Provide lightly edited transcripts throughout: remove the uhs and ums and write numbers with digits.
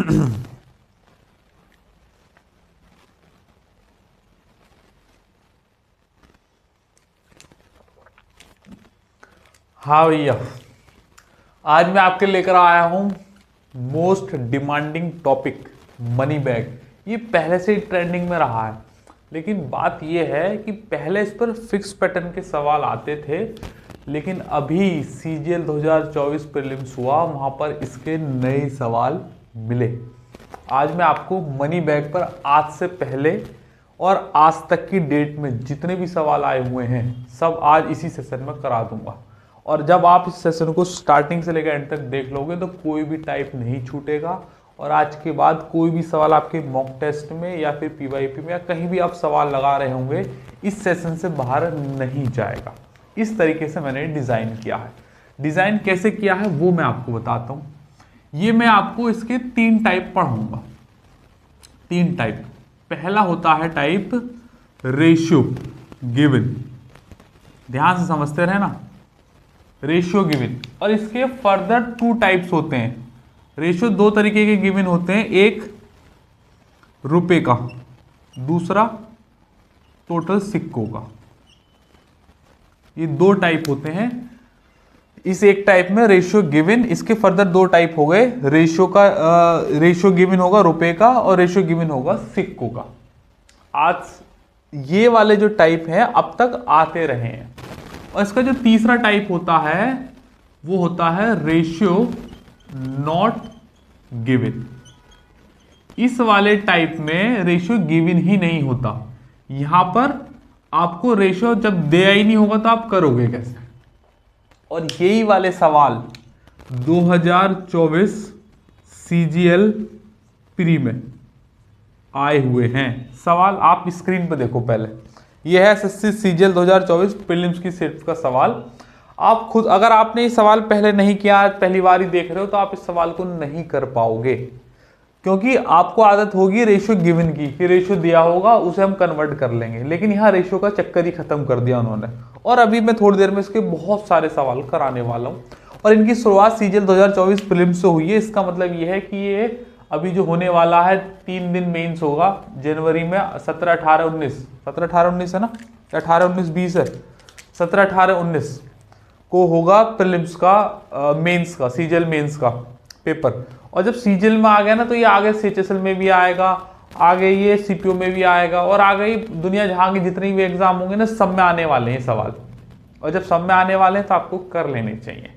हाँ भैया, आज मैं आपके लेकर आया हूं most demanding topic money bag. ये पहले से ही ट्रेंडिंग में रहा है, लेकिन बात ये है कि पहले इस पर फिक्स पैटर्न के सवाल आते थे, लेकिन अभी CGL 2024 प्रीलिम्स हुआ, वहां पर इसके नए सवाल मिले। आज मैं आपको मनी बैग पर आज से पहले और आज तक की डेट में जितने भी सवाल आए हुए हैं सब आज इसी सेशन में करा दूंगा। और जब आप इस सेशन को स्टार्टिंग से लेकर एंड तक देख लोगे तो कोई भी टाइप नहीं छूटेगा, और आज के बाद कोई भी सवाल आपके मॉक टेस्ट में या फिर PYP में या कहीं भी आप सवाल लगा रहे होंगे इस सेशन से बाहर नहीं जाएगा। इस तरीके से मैंने डिज़ाइन किया है। डिज़ाइन कैसे किया है वो मैं आपको बताता हूँ। ये मैं आपको इसके 3 टाइप पढ़ाऊंगा। 3 टाइप। पहला होता है टाइप रेशियो गिवन। ध्यान से समझते रहे ना, रेशियो गिवन। और इसके फर्दर 2 टाइप्स होते हैं। रेशियो 2 तरीके के गिवन होते हैं, एक रुपए का, दूसरा टोटल सिक्कों का। ये 2 टाइप होते हैं। इस एक टाइप में रेशियो गिवन, इसके फर्दर 2 टाइप हो गए। रेशियो गिवन होगा रुपए का और रेशियो गिवन होगा सिक्कों का। आज ये वाले जो टाइप हैं अब तक आते रहे हैं। और इसका जो तीसरा टाइप होता है वो होता है रेशियो नॉट गिवन। इस वाले टाइप में रेशियो गिवन ही नहीं होता। यहां पर आपको रेशियो जब दिया ही नहीं होगा तो आप करोगे कैसे। और यही वाले सवाल 2024 CGL प्री में आए हुए हैं। सवाल आप स्क्रीन पर देखो। पहले यह है SSC CGL 2024 प्रीलिम्स की सेट का सवाल। आप खुद अगर आपने ये सवाल पहले नहीं किया, पहली बार ही देख रहे हो, तो आप इस सवाल को नहीं कर पाओगे, क्योंकि आपको आदत होगी रेशियो गिवन की कि रेशियो दिया होगा उसे हम कन्वर्ट कर लेंगे। लेकिन यहाँ रेशियो का चक्कर ही खत्म कर दिया उन्होंने। और अभी मैं थोड़ी देर में इसके बहुत सारे सवाल कराने वाला हूँ। और इनकी शुरुआत CGL 2024 प्रीलिम्स से हुई है। इसका मतलब ये है कि ये अभी जो होने वाला है 3 दिन मेंस होगा जनवरी में, 17, 18, 19, 17, 18, 19 है ना, 18, 19, 20 है, 17, 18, 19 को होगा प्रीलिम्स का मेंस का, CGL मेंस का पेपर। और जब CGL में आ गया ना तो ये आगे CHSL में भी आएगा, आगे ये CPO में भी आएगा, और आगे ही दुनिया जहां के जितने भी एग्जाम होंगे ना सब में आने वाले हैं सवाल। और जब सब में आने वाले हैं तो आपको कर लेने चाहिए।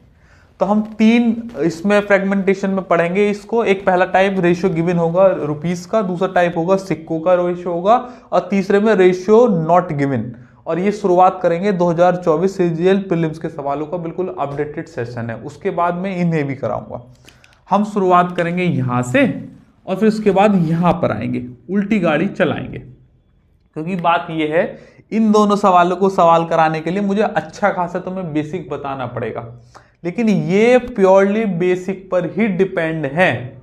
तो हम 3 इसमें फ्रेगमेंटेशन में पढ़ेंगे इसको। एक पहला टाइप रेशियो गिवन होगा रुपीस का, दूसरा टाइप होगा सिक्कों का रेशियो होगा, और तीसरे में रेशियो नॉट गिवन। और ये शुरुआत करेंगे 2024 CGL प्रीलिम्स के सवालों का। बिल्कुल अपडेटेड सेशन है। उसके बाद में इन्हें भी कराऊंगा। हम शुरुआत करेंगे यहां से और फिर उसके बाद यहां पर आएंगे, उल्टी गाड़ी चलाएंगे। क्योंकि बात यह है इन दोनों सवालों को सवाल कराने के लिए मुझे अच्छा खासा तुम्हें बेसिक बताना पड़ेगा, लेकिन ये प्योरली बेसिक पर ही डिपेंड है,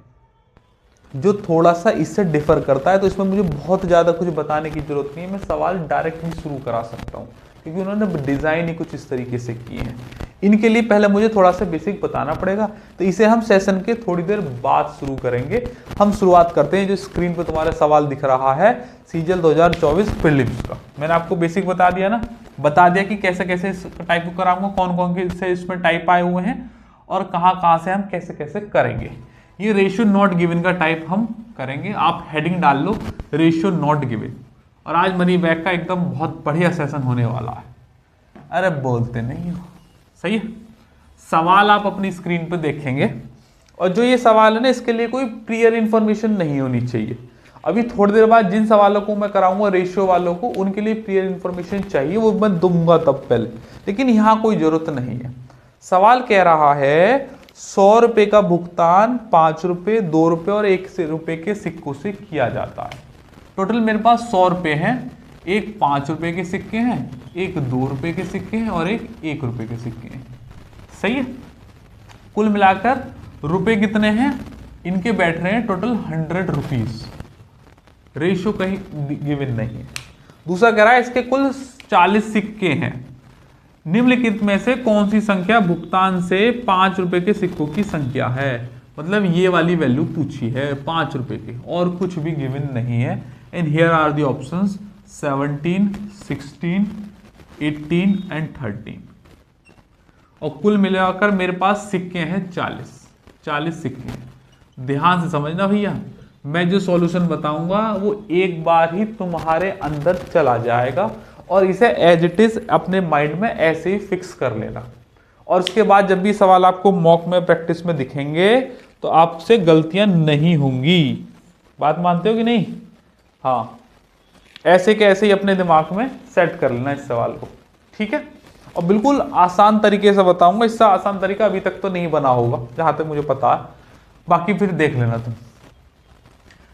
जो थोड़ा सा इससे डिफर करता है। तो इसमें मुझे बहुत ज़्यादा कुछ बताने की जरूरत नहीं है। मैं सवाल डायरेक्ट ही शुरू करा सकता हूँ, क्योंकि उन्होंने डिज़ाइन ही कुछ इस तरीके से किए हैं। इनके लिए पहले मुझे थोड़ा सा बेसिक बताना पड़ेगा, तो इसे हम सेशन के थोड़ी देर बाद शुरू करेंगे। हम शुरुआत करते हैं। जो स्क्रीन पर तुम्हारा सवाल दिख रहा है CGL 2024 प्रीलिम्स का, मैंने आपको बेसिक बता दिया ना, बता दिया कि कैसे कैसे इस टाइप को कराऊंगा, कौन कौन से इसमें टाइप आए हुए हैं और कहाँ से हम कैसे कैसे करेंगे। ये रेशियो नॉट गिवन का टाइप हम करेंगे। आप हेडिंग डाल लो रेशियो नॉट गिवन। और आज मनी बैग का एकदम बहुत बढ़िया सेशन होने वाला है। अरे बोलते नहीं हो, सही है। सवाल आप अपनी स्क्रीन पर देखेंगे, और जो ये सवाल है ना इसके लिए कोई क्लियर इंफॉर्मेशन नहीं होनी चाहिए। अभी थोड़ी देर बाद जिन सवालों को मैं कराऊंगा रेशियो वालों को, उनके लिए क्लियर इंफॉर्मेशन चाहिए, वो मैं दूंगा तब पहले, लेकिन यहाँ कोई जरूरत नहीं है। सवाल कह रहा है 100 रुपए का भुगतान 5 रुपए, 2 रुपए और 1 रुपए के सिक्कों से किया जाता है। टोटल मेरे पास 100 रुपए हैं, एक 5 रुपए के सिक्के हैं, एक 2 रुपए के सिक्के हैं और एक 1 रुपए के सिक्के हैं। सही है। कुल मिलाकर रुपए कितने हैं इनके बैठ रहे हैं टोटल 100 रुपीज। रेशियो कहीं गिवन नहीं है। दूसरा कह रहा है इसके कुल 40 सिक्के हैं। निम्नलिखित में से कौन सी संख्या भुगतान से 5 रुपए के सिक्कों की संख्या है। मतलब ये वाली वैल्यू पूछी है 5 रुपए की, और कुछ भी गिवन नहीं है। And here are the options 17, 16, 18 and 13, और कुल मिलाकर मेरे पास सिक्के हैं 40 सिक्के हैं। ध्यान से समझना भैया, मैं जो सॉल्यूशन बताऊंगा वो एक बार ही तुम्हारे अंदर चला जाएगा, और इसे एज इट इज अपने माइंड में ऐसे ही फिक्स कर लेना, और उसके बाद जब भी सवाल आपको मॉक में प्रैक्टिस में दिखेंगे तो आपसे गलतियां नहीं होंगी। बात मानते हो कि नहीं? हाँ, ऐसे के ऐसे ही अपने दिमाग में सेट कर लेना इस सवाल को, ठीक है। और बिल्कुल आसान तरीके से बताऊंगा, इससे आसान तरीका अभी तक तो नहीं बना होगा जहां तक मुझे पता है, बाकी फिर देख लेना तुम।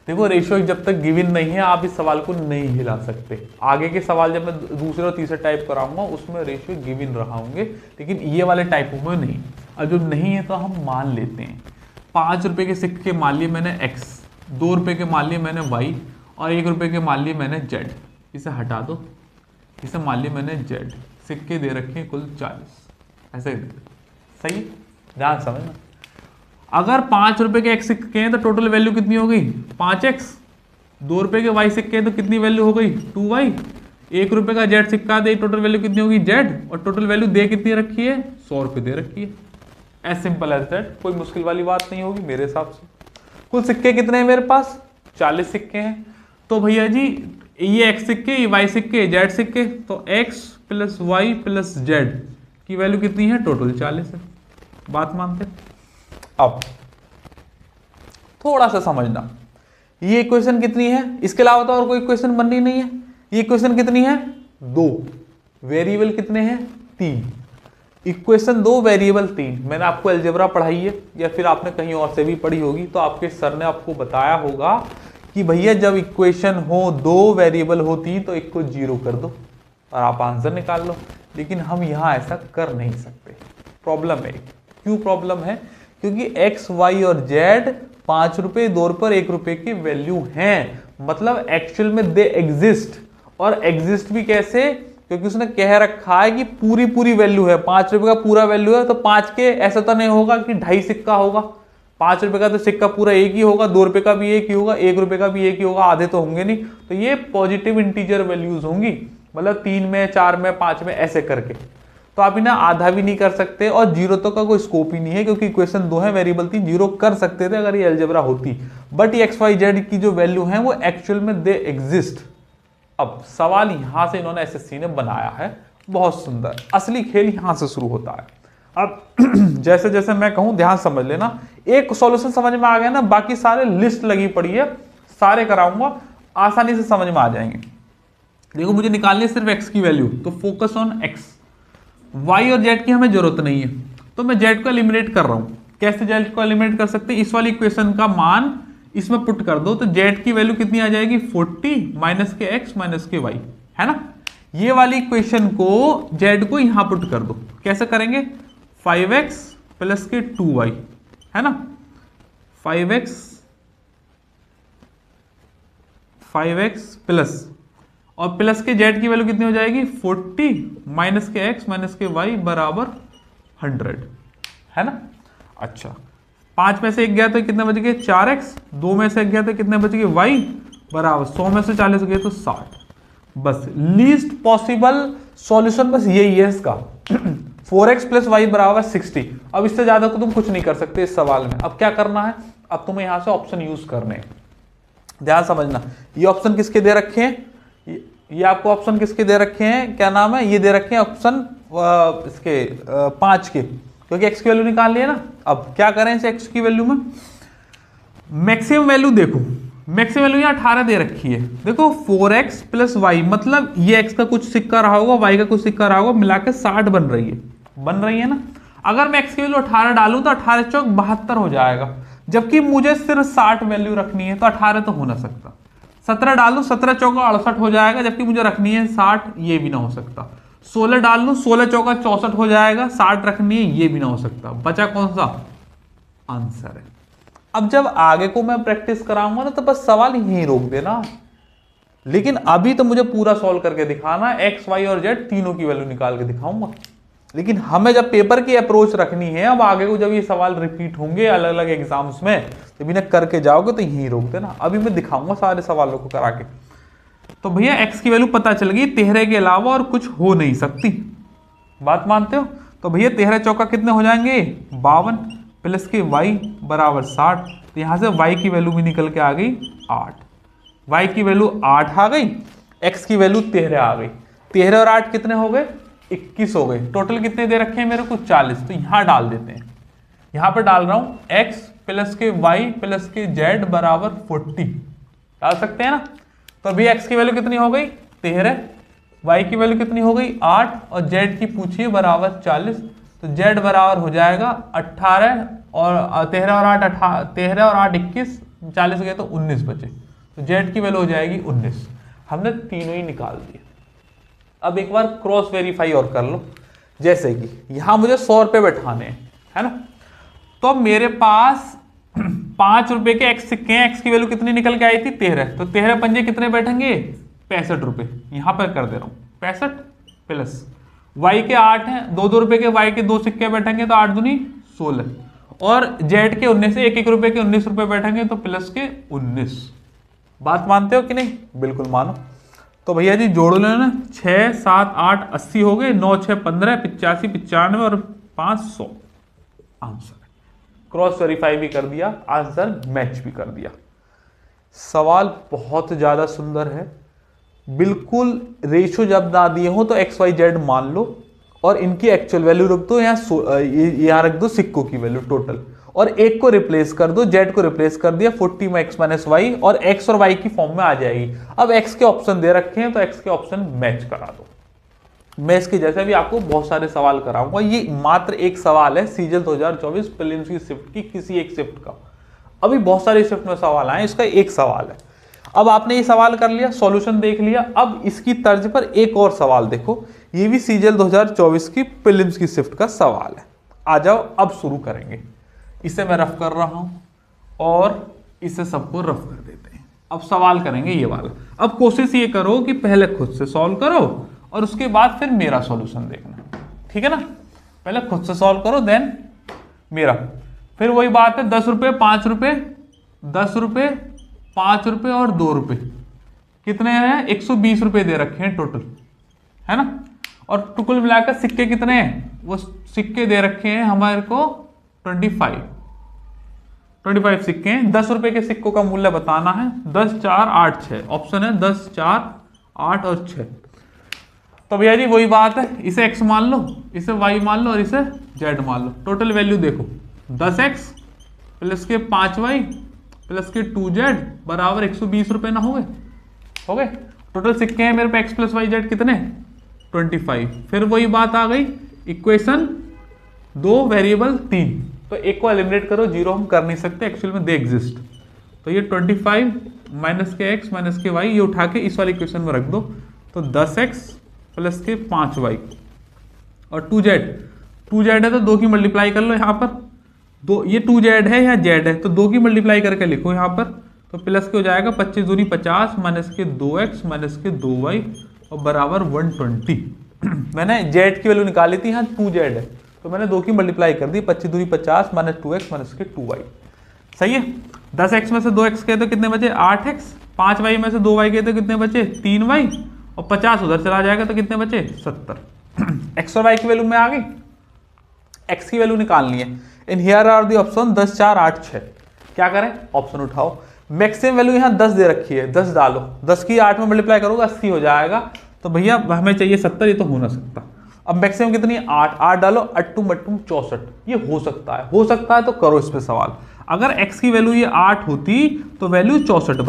देखो रेशियो जब तक गिवन नहीं है आप इस सवाल को नहीं हिला सकते। आगे के सवाल जब मैं दूसरे और तीसरे टाइप कराऊंगा उसमें रेशियो गिवन रहा होंगे, लेकिन ये वाले टाइपों में नहीं। और जो नहीं है तो हम मान लेते हैं। 5 रुपए के सिक्के मान लिए मैंने x, 2 रुपए के मान लिए मैंने y, और 1 रुपए के मान लिए मैंने z। इसे हटा दो, इसे मान लिए मैंने z। सिक्के दे रखे हैं कुल 40, ऐसे सही है, ध्यान समझना। अगर 5 रुपए के x सिक्के हैं तो टोटल वैल्यू कितनी हो गई 5x। 2 रुपए के y सिक्के हैं तो कितनी वैल्यू हो गई 2y। 1 रुपए का z सिक्का दे, टोटल वैल्यू कितनी होगी z, और टोटल वैल्यू दे कितनी रखी है 100 रुपए दे रखी है। एज सिंपल एज दैट, कोई मुश्किल वाली बात नहीं होगी मेरे हिसाब से। कुल सिक्के कितने हैं मेरे पास 40 सिक्के हैं। तो भैया जी ये x सिक्के, ये y सिक्के, z सिक्के, तो x plus y plus z की वैल्यू कितनी है टोटल 40 है। बात मानते? अब थोड़ा सा समझना, ये इक्वेशन कितनी है, इसके अलावा तो और कोई इक्वेशन बननी नहीं है। ये इक्वेशन कितनी है 2, वेरिएबल कितने हैं 3। इक्वेशन 2 वेरिएबल 3, मैंने आपको अलजेब्रा पढ़ाई है या फिर आपने कहीं और से भी पढ़ी होगी, तो आपके सर ने आपको बताया होगा कि भैया जब इक्वेशन हो 2 वेरिएबल हो 3 तो एक को 0 कर दो और आप आंसर निकाल लो। लेकिन हम यहां ऐसा कर नहीं सकते, प्रॉब्लम है। क्यों प्रॉब्लम है? क्योंकि x, y और z 5 रुपए, 2 रुपए और 1 रुपए की वैल्यू हैं, मतलब एक्चुअल में दे एग्जिस्ट। और एग्जिस्ट भी कैसे? क्योंकि उसने कह रखा है कि पूरी वैल्यू है, 5 रुपए का पूरा वैल्यू है, तो 5 के ऐसा तो नहीं होगा कि 2.5 सिक्का होगा। 5 रुपए का तो सिक्का पूरा एक ही होगा, 2 रुपए का भी एक ही होगा, 1 रुपए का भी एक ही होगा, आधे तो होंगे नहीं। तो ये पॉजिटिव इंटीजर वैल्यूज होंगी, मतलब 3 में, 4 में, 5 में, ऐसे करके। तो आप इन्हें आधा भी नहीं कर सकते, और 0 तो का कोई स्कोप ही नहीं है, क्योंकि इक्वेशन 2 है वेरिएबल 3, 0 कर सकते थे अगर ये अलजेब्रा होती। बट ये x, y, z की जो वैल्यू है वो एक्चुअल में दे एग्जिस्ट। अब सवाल यहां से इन्होंने एसएससी ने बनाया है, बहुत सुंदर। असली खेल यहां से शुरू होता है। अब जैसे जैसे मैं कहूं ध्यान समझ लेना, एक सॉल्यूशन समझ में आ गया ना, बाकी सारे लिस्ट लगी पड़ी है, सारे कराऊंगा, आसानी से समझ में आ जाएंगे। देखो मुझे निकालनी है सिर्फ x की वैल्यू, तो फोकस ऑन x। y और z की हमें जरूरत नहीं है, तो मैं z को एलिमिनेट कर रहा हूं। कैसे z को एलिमिनेट कर सकते हैं? इस वाली इक्वेशन का मान इसमें पुट कर दो, तो z की वैल्यू कितनी आ जाएगी 40 माइनस के x माइनस के y, है ना। ये वाली इक्वेशन को z को यहां पुट कर दो। कैसे करेंगे? 5x प्लस के 2y, है ना। 5x प्लस, और प्लस के z की वैल्यू कितनी हो जाएगी 40 माइनस के x माइनस के y बराबर 100, है ना। अच्छा, 5 में से 1 गया तो कितने बच गए 4x, 2 में से 1 गया तो कितने बच गए y बराबर 100 में से 40 गए तो 60। बस लीस्ट पॉसिबल सॉल्यूशन बस यही है इसका 4x प्लस वाई बराबर 60। अब इससे ज्यादा तो तुम कुछ नहीं कर सकते इस सवाल में। अब क्या करना है? अब तुम्हें यहां से ऑप्शन यूज करने हैं। ध्यान समझना, ये ऑप्शन किसके दे रखे हैं? ये आपको ऑप्शन किसके दे रखे हैं? क्या नाम है? ये दे रखे हैं ऑप्शन इसके 5 के, क्योंकि x की वैल्यू निकाल लिया ना। अब क्या करें इस x की वैल्यू में? मैक्सिमम वैल्यू देखो, मैक्सिमम वैल्यू यहाँ 18 दे रखी है। देखो 4x प्लस वाई, मतलब ये x का कुछ सिक्का रहा होगा, y का कुछ सिक्का रहा होगा, मिलाकर 60 बन रही है ना। अगर मैं x की वैल्यू 18 डालूं तो 18 चौक 72 हो जाएगा, जबकि मुझे सिर्फ 60 वैल्यू रखनी है, तो 18 तो हो ना सकता। 17 डाल लूं, 17 चौका 68 हो जाएगा, जबकि मुझे रखनी है 60, ये भी ना हो सकता। 16 डाल लूं, 16 चौका 64 हो जाएगा, 60 रखनी है, ये भी ना हो सकता। बचा कौन सा? आंसर है। अब जब आगे को मैं प्रैक्टिस कराऊंगा ना, तो बस सवाल यहीं रोक देना, लेकिन अभी तो मुझे पूरा सॉल्व करके दिखाना, एक्स वाई और जेड तीनों की वैल्यू निकाल के दिखाऊंगा। लेकिन हमें जब पेपर की अप्रोच रखनी है, अब आगे को जब ये सवाल रिपीट होंगे अलग अलग एग्जाम्स में, जब इन्हें करके जाओगे तो यहीं रोक देना। अभी मैं दिखाऊंगा सारे सवालों को करा के। तो भैया एक्स की वैल्यू पता चल गई, 13 के अलावा और कुछ हो नहीं सकती, बात मानते हो? तो भैया 13 चौका कितने हो जाएंगे 52 प्लस के y बराबर 60। तो यहाँ से y की वैल्यू भी निकल के आ गई 8, y की वैल्यू 8 आ गई, x की वैल्यू 13 आ गई। 13 और 8 कितने हो गए 21 हो गए। टोटल कितने दे रखे हैं मेरे को 40। तो यहाँ डाल देते हैं, यहाँ पर डाल रहा हूँ x प्लस के y प्लस के z बराबर 40, डाल सकते हैं ना। तो अभी x की वैल्यू कितनी हो गई 13, y की वैल्यू कितनी हो गई 8 और z की पूछिए बराबर 40। तो z बराबर हो जाएगा 18 और 13 और 8 13 और 8 21, 40 गए तो 19 बचे। तो z की वैल्यू हो जाएगी 19। हमने तीनों ही निकाल दिए। अब एक बार क्रॉस वेरीफाई और कर लो, जैसे कि यहां मुझे 100 रुपए बैठाने हैं, है ना। तो अब मेरे पास 5 रुपए के x सिक्के हैं, x की वैल्यू कितनी निकल के आई थी 13। तो 13 पंजे कितने बैठेंगे 65 रुपए, यहां पर कर दे रहा हूं 65 प्लस y के 8 हैं, 2 रुपए के y के 2 सिक्के बैठेंगे तो 8 दूनी 16 और z के 19 से 1 रुपए के 19 रुपए बैठेंगे तो प्लस के 19। बात मानते हो कि नहीं? बिल्कुल मानो। तो भैया जी जोड़ लेना, 6 7 8 80 हो गए, 9 6 15 85 95 और 500 आंसर। क्रॉस वेरीफाई भी कर दिया, आंसर मैच भी कर दिया। सवाल बहुत ज्यादा सुंदर है, बिल्कुल रेशो जब ना दिए हो तो एक्स वाई जेड मान लो और इनकी एक्चुअल वैल्यू रख दो, यहाँ रख दो सिक्कों की वैल्यू टोटल, और एक को रिप्लेस कर दो, जेड को रिप्लेस कर दिया 40 में एक्स माइनस वाई, और एक्स और वाई की फॉर्म में आ जाएगी। अब एक्स के ऑप्शन दे रखे हैं तो एक्स के ऑप्शन मैच करा दो। मैं इसके जैसे भी आपको बहुत सारे सवाल कराऊंगा, ये मात्र एक सवाल है सीजीएल 2024 प्रीलिम्स की शिफ्ट की, किसी एक शिफ्ट का। अभी बहुत सारी शिफ्ट में सवाल आए, इसका एक सवाल है। अब आपने ये सवाल कर लिया, सॉल्यूशन देख लिया, अब इसकी तर्ज पर एक और सवाल देखो, ये भी सीजीएल 2024 की प्रीलिम्स की शिफ्ट का सवाल है। आ जाओ अब शुरू करेंगे। इसे मैं रफ कर रहा हूं और इसे सबको रफ कर देते हैं। अब सवाल करेंगे ये वाला। अब कोशिश ये करो कि पहले खुद से सॉल्व करो और उसके बाद फिर मेरा सॉल्यूशन देखना, ठीक है ना। पहले खुद से सॉल्व करो देन मेरा। फिर वही बात है, 10 रुपये 5 रुपये 10 रुपये 5 रुपये और 2 रुपये कितने हैं 120 रुपये दे रखे हैं टोटल, है ना। और टुकुल मिलाकर सिक्के कितने हैं, वो सिक्के दे रखे हैं हमारे को 25 सिक्के हैं। 10 रुपए के सिक्कों का मूल्य बताना है, 10 4 8 6 ऑप्शन है, 10 4 8 और 6। तो भैया जी वही बात है, इसे x मान लो, इसे y मान लो और इसे z मान लो। टोटल वैल्यू देखो 10x प्लस के 5y प्लस के 2z बराबर 120 रुपए ना हो गए, हो गए। टोटल सिक्के हैं मेरे पे x प्लस वाई जेड कितने 25। फिर वही बात आ गई, इक्वेशन 2 वेरिएबल 3, तो एक को एलिमिनेट करो, 0 हम कर नहीं सकते, एक्चुअल में दे एग्जिस्ट। तो ये 25 माइनस के x माइनस के y ये उठा के इस वाली इक्वेशन में रख दो। तो 10x प्लस के 5y और 2z है तो 2 की मल्टीप्लाई कर लो यहाँ पर, 2 ये 2z है यहाँ z है तो 2 की मल्टीप्लाई करके लिखो यहाँ पर। तो प्लस के हो जाएगा 25 दूनी 50 माइनस के 2x माइनस के 2y और बराबर 120। मैंने z की वैल्यू निकाली थी, यहाँ 2z है तो मैंने 2 की मल्टीप्लाई कर दी, 25 दूनी 50 माइनस 2x माइनस के 2y। सही है। 10x में से 2x गए तो कितने बचे 8x, 5y में से 2y गए तो कितने बचे 3y और 50 उधर चला जाएगा तो कितने बचे 70। x और y की वैल्यू में आ गई, x की वैल्यू निकालनी है। And here are the option 10 4 8 6। क्या करें, ऑप्शन उठाओ। मैक्सिमम वैल्यू यहाँ 10 दे रखी है, 10 डालो, 10 की 8 में मल्टीप्लाई करोगे 80 हो जाएगा। तो भैया हमें चाहिए 70, ये तो हो ना सकता। अब मैक्सिमम कितनी 8 डालो, 8 मट्टू 64, ये हो सकता है तो करो इस पे सवाल। अगर x की वैल्यू ये 8 होती तो वैल्यू 64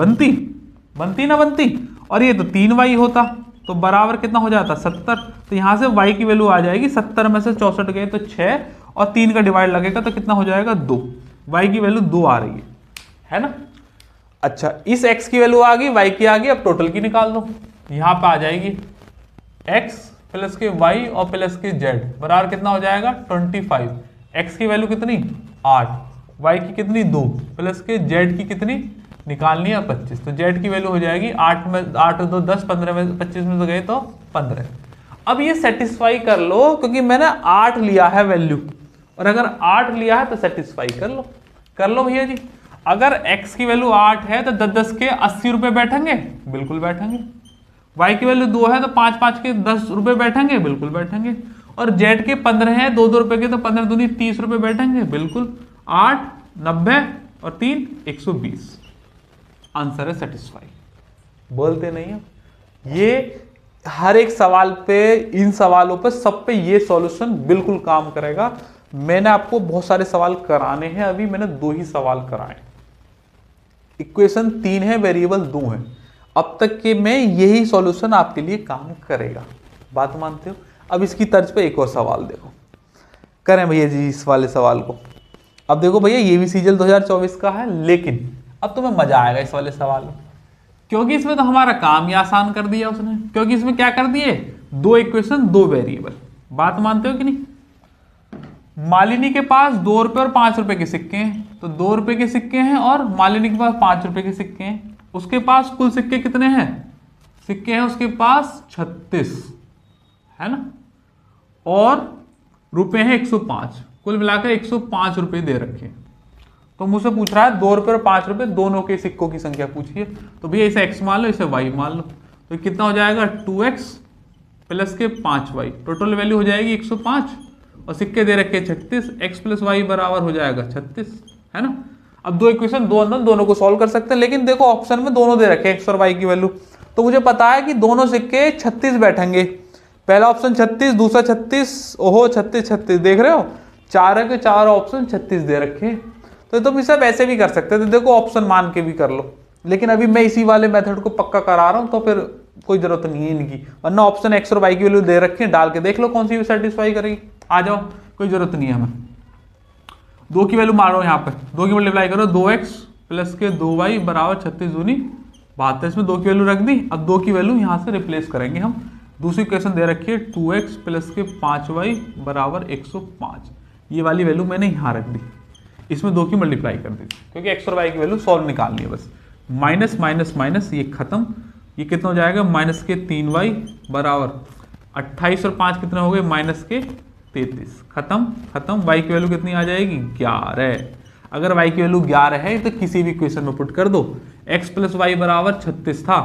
बनती ना बनती, और ये तो 3y होता तो बराबर कितना हो जाता 70। तो यहाँ से y की वैल्यू आ जाएगी 70 में से 64 गए तो 6 और 3 का डिवाइड लगेगा तो कितना हो जाएगा 2। y की वैल्यू 2 आ रही है ना। अच्छा, इस x की वैल्यू आ गई, y की आ गई, अब टोटल की निकाल दो। यहाँ पे आ जाएगी x प्लस के y और प्लस के z बराबर कितना हो जाएगा 25। x की वैल्यू कितनी 8, y की कितनी 2 प्लस के z की कितनी निकालनी है 25। तो z की वैल्यू हो जाएगी 8 में 8 2 10 15 में 25 में से गए तो 15। अब ये सेटिस्फाई कर लो, क्योंकि मैंने 8 लिया है वैल्यू, और अगर 8 लिया है तो सेटिस्फाई कर लो भैया जी। अगर x की वैल्यू 8 है तो 10 के 80 रुपए बैठेंगे, बिल्कुल बैठेंगे। y की वैल्यू 2 है तो 5 के 10 रुपए बैठेंगे, बिल्कुल बैठेंगे। और z के 15 है, 2 रुपए के, तो 15 दूनी 30 रुपए बैठेंगे, बिल्कुल। 8 90 और 3 120। आंसर है सेटिस्फाई। बोलते नहीं है ये हर एक सवाल पे, इन सवालों पे, सब पे ये सॉल्यूशन बिल्कुल काम करेगा। मैंने आपको बहुत सारे सवाल कराने हैं, अभी मैंने 2 ही सवाल कराए। इक्वेशन 3 है, वेरिएबल 2 है। अब तक के में यही सॉल्यूशन आपके लिए काम करेगा, बात मानते हो? अब इसकी तर्ज पे एक और सवाल देखो, करें भैया जी इस वाले सवाल को। अब देखो भैया ये भी सीजीएल 2024 का है, लेकिन अब तुम्हें मजा आएगा इस वाले सवाल में, क्योंकि इसमें तो हमारा काम ही आसान कर दिया उसने। क्योंकि इसमें क्या कर दिए, 2 इक्वेशन 2 वेरिएबल। बात मानते हो कि नहीं? मालिनी के पास 2 रुपए और 5 रुपए के सिक्के हैं, तो 2 रुपए के सिक्के हैं और मालिनी के पास 5 रुपए के सिक्के हैं। उसके पास कुल सिक्के कितने हैं? सिक्के हैं उसके पास 36, है ना, और रुपए हैं 105। कुल मिलाकर 105 रुपए दे रखे। तो मुझसे पूछ रहा है 2 रुपए और 5 रुपए दोनों के सिक्कों की संख्या पूछिए। तो भैया इसे x मान लो, इसे y मान लो, तो कितना हो जाएगा 2x प्लस के 5y। टोटल वैल्यू हो जाएगी 105 और सिक्के दे रखे 36। x प्लस वाई बराबर हो जाएगा 36, है ना। अब 2 इक्वेशन 2 अंदर, दोनों को सॉल्व कर सकते हैं, लेकिन देखो ऑप्शन में दोनों दे रखे x और y की वैल्यू, तो मुझे पता है कि दोनों सिक्के 36 बैठेंगे। पहला ऑप्शन 36, दूसरा 36, ओहो 36 36, देख रहे हो, 4 के 4 ऑप्शन 36 दे रखे। तो तुम इसे वैसे भी कर सकते थे, देखो ऑप्शन मान के भी कर लो, लेकिन अभी मैं इसी वाले मेथड को पक्का करा रहा हूं, तो फिर कोई जरूरत नहीं है इनकी, वरना ऑप्शन x और y की वैल्यू दे रखी है, डाल के देख लो कौन सी भी सेटिस्फाई करेगी। आ जाओ, कोई जरूरत नहीं है हमें। 2 की वैल्यू मारो यहाँ पे, 2 की मल्टीप्लाई करो, 2x प्लस के 2y बराबर 36 दूनी 72। इसमें 2 की वैल्यू रख दी। अब 2 की वैल्यू यहाँ से रिप्लेस करेंगे हम। दूसरी इक्वेशन दे रखी है 2x प्लस के 5y बराबर 105। ये वाली वैल्यू मैंने यहाँ रख दी, इसमें 2 की मल्टीप्लाई कर दी, क्योंकि x और y की वैल्यू सॉल्व निकालनी है बस। माइनस माइनस माइनस, ये खत्म। ये कितना हो जाएगा, माइनस के 3y बराबर 28 और 5 कितने हो गए, माइनस के 33। खत्म खत्म। y की वैल्यू कितनी आ जाएगी, 11। अगर y की वैल्यू 11 है तो किसी भी इक्वेशन में पुट कर दो। x प्लस वाई बराबर 36 था,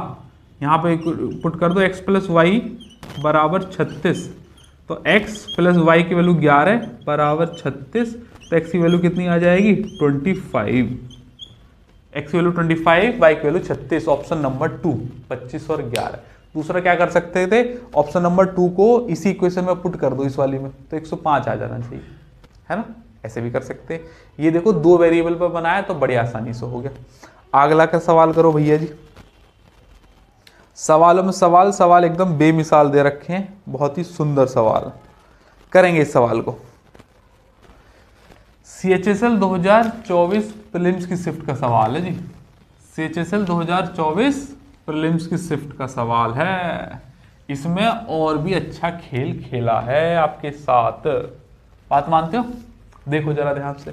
यहाँ पे पुट कर दो x प्लस वाई बराबर 36, तो x प्लस वाई की वैल्यू 11 बराबर 36, तो x की वैल्यू कितनी आ जाएगी 25। x की वैल्यू 25, y की वैल्यू 36। ऑप्शन नंबर 2, 25 और 11। दूसरा क्या कर सकते थे, ऑप्शन नंबर 2 को इसी इक्वेशन में पुट कर दो, इस वाली में, तो 105 आ जाना चाहिए, है ना। ऐसे भी कर सकते हैं। ये देखो 2 वेरिएबल पर बनाया तो बड़ी आसानी से हो गया। अगला का सवाल करो भैया जी। सवालों में सवाल एकदम बेमिसाल दे रखे हैं, बहुत ही सुंदर सवाल। करेंगे इस सवाल को। CHSL 2024 प्रीलिम्स की शिफ्ट का सवाल है जी। CHSL 2024 प्रीलिम्स की शिफ्ट का सवाल है। इसमें और भी अच्छा खेल खेला है आपके साथ, बात मानते हो? देखो जरा ध्यान से।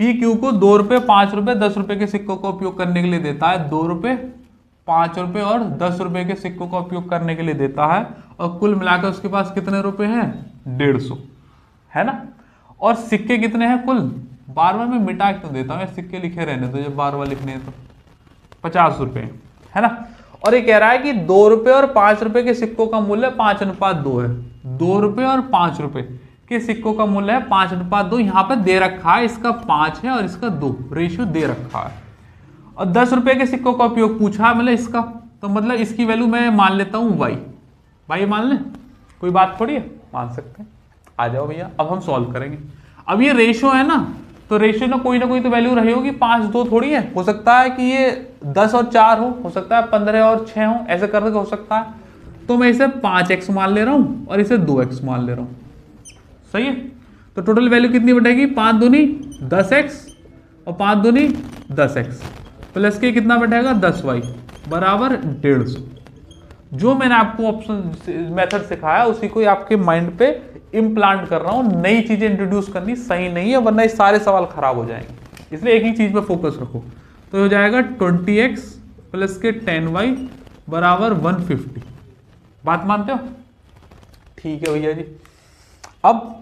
PQ को 2 रुपए, 5 रुपए, 10 रुपए के सिक्कों का उपयोग करने के लिए देता है। 2 रुपए, 5 रुपए और 10 रुपए के सिक्कों का उपयोग करने के लिए देता है, और कुल मिलाकर उसके पास कितने रुपए हैं, 150, है ना। और सिक्के कितने हैं कुल, बार बार मैं मिटा क्यों देता हूँ, सिक्के लिखे रहने तो, जब बार बार लिखने हैं तो 50 रुपए, है ना। और ये कह रहा है कि 2 रुपए और 5 रुपए के सिक्कों का मूल्य 5:2 है। 2 रुपए और 5 रुपए के सिक्कों का मूल्य है 5:2। यहाँ पे दे रखा है इसका 5 है और इसका 2, रेशियो दे रखा है। और 10 रुपए के सिक्कों का उपयोग पूछा मतलब इसका, तो मतलब इसकी वैल्यू मैं मान लेता हूँ y मान लें, कोई बात थोड़ी है, मान सकते हैं। आ जाओ भैया, अब हम सॉल्व करेंगे। अब ये रेशियो है ना, तो रेशियो में कोई ना कोई तो वैल्यू रही होगी, 5 2 थोड़ी है। हो सकता है कि ये 10 और 4 हो सकता है 15 और 6 हो, ऐसे करके हो सकता है। तो मैं इसे 5x मान ले रहा हूँ और इसे 2x मान ले रहा हूँ, सही है। तो टोटल वैल्यू कितनी बढ़ेगी, 5 दूनी 10x और 5 दूनी 10x प्लस के कितना बैठेगा 10y बराबर 150। जो मैंने आपको ऑप्शन मेथड सिखाया उसी को आपके माइंड पे इम्प्लांट कर रहा हूं। नई चीजें इंट्रोड्यूस करनी सही नहीं है, वरना ये सारे सवाल खराब हो जाएंगे। इसलिए एक ही चीज पे फोकस रखो। तो हो जाएगा 20x प्लस के 10y बराबर 150। बात मानते हो? ठीक है भैया जी। अब